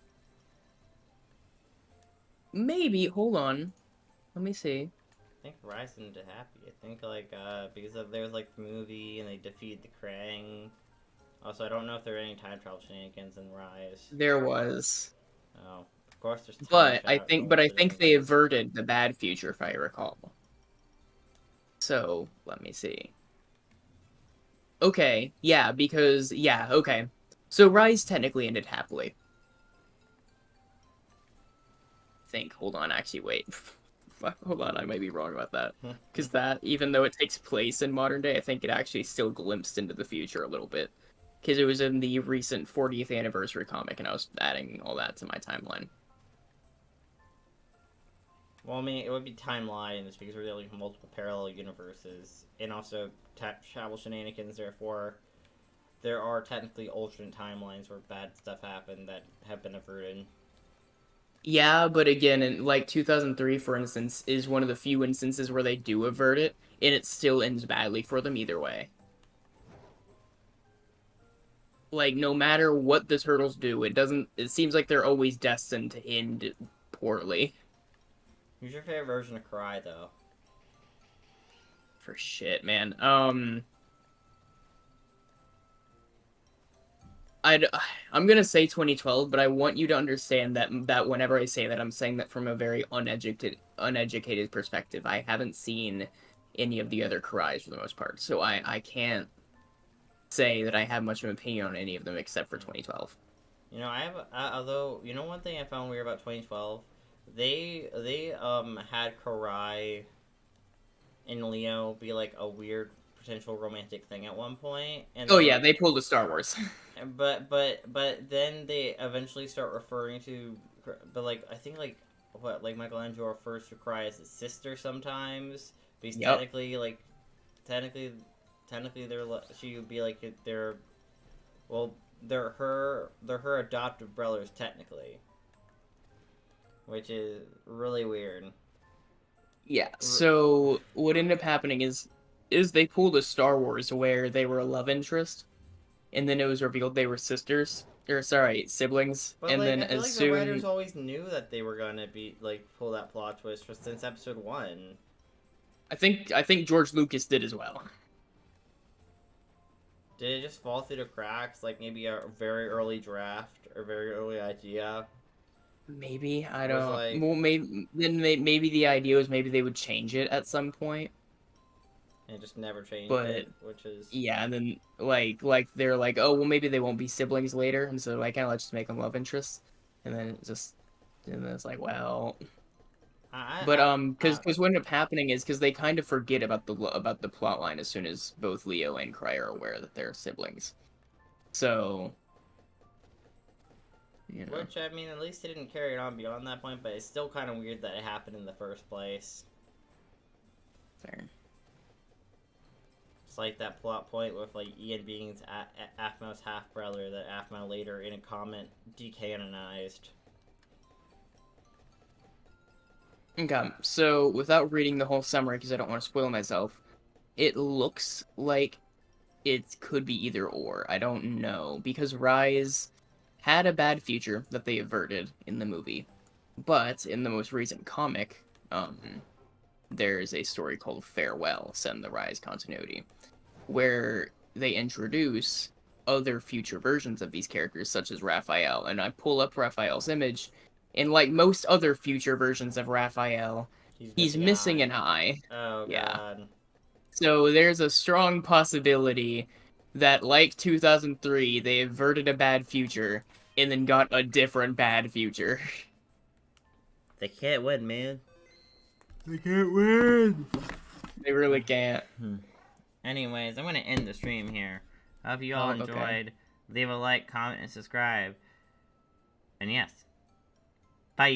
Maybe, hold on. Let me see. I think Rise ended happy. I think like because there was like the movie and they defeated the Krang. Also, I don't know if there are any time travel shenanigans in Rise. There was. Oh, of course there's time But travel I think they shenanigans. averted the bad future, if I recall. So, let me see. Okay, yeah, because, yeah, okay. So Rise technically ended happily. Hold on, actually, wait. Fuck, hold on, I might be wrong about that. Because that, even though it takes place in modern day, I think it actually still glimpsed into the future a little bit. Because it was in the recent 40th anniversary comic, and I was adding all that to my timeline. Well, I mean, it would be timelines because we're dealing with multiple parallel universes, and also travel shenanigans. Therefore, there are technically alternate timelines where bad stuff happened that have been averted. Yeah, but again, in like 2003, for instance, is one of the few instances where they do avert it, and it still ends badly for them either way. Like, no matter what the turtles do, it seems like they're always destined to end poorly. Who's your favorite version of Karai, though? For shit, man. I'm gonna say 2012, but I want you to understand that whenever I say that, I'm saying that from a very uneducated perspective. I haven't seen any of the other Karais for the most part, so I can't say that I have much of an opinion on any of them except for 2012. You know, I have although you know one thing I found weird about 2012, they had Karai and Leo be like a weird potential romantic thing at one point, and Oh then yeah, they pulled a Star Wars. but then they eventually start referring to, but like I think like Michelangelo refers to Karai as his sister sometimes, but he's Yep. technically she would be like they're well they're her adoptive brothers technically, which is really weird. Yeah. So what ended up happening is they pulled a Star Wars where they were a love interest, and then it was revealed they were sisters, or sorry, siblings, But and like then I feel as like the writers soon always knew that they were gonna be like pull that plot twist for since episode 1. I think George Lucas did as well. Did it just fall through the cracks? Like maybe a very early draft or very early idea Maybe I was don't. like, Well, maybe the idea was maybe they would change it at some point, and just never changed but it, which is yeah, and then like they're like, oh well, maybe they won't be siblings later, and so like, let's just make them love interests, and then it's like, well, but I because what ended up happening is because they kind of forget about the plot line as soon as both Leo and Cry are aware that they're siblings, so you know, which I mean at least they didn't carry it on beyond that point, but it's still kind of weird that it happened in the first place. fair. It's like that plot point with like Ian being Aphmau's half brother that Aphmau later in a comment decanonized. Okay, so without reading the whole summary because I don't want to spoil myself, it looks like it could be either or. I don't know because Rise had a bad future that they averted in the movie, but in the most recent comic, there's a story called Farewell set in the Rise continuity, where they introduce other future versions of these characters, such as Raphael, and I pull up Raphael's image, and like most other future versions of Raphael, he's missing an eye. Oh Yeah. god. So there's a strong possibility that, like 2003, they averted a bad future and then got a different bad future. They can't win, man. They can't win. They really can't. Anyways, I'm gonna end the stream here. I hope you all Okay. enjoyed. Leave a like, comment, and subscribe. And yes. Bye.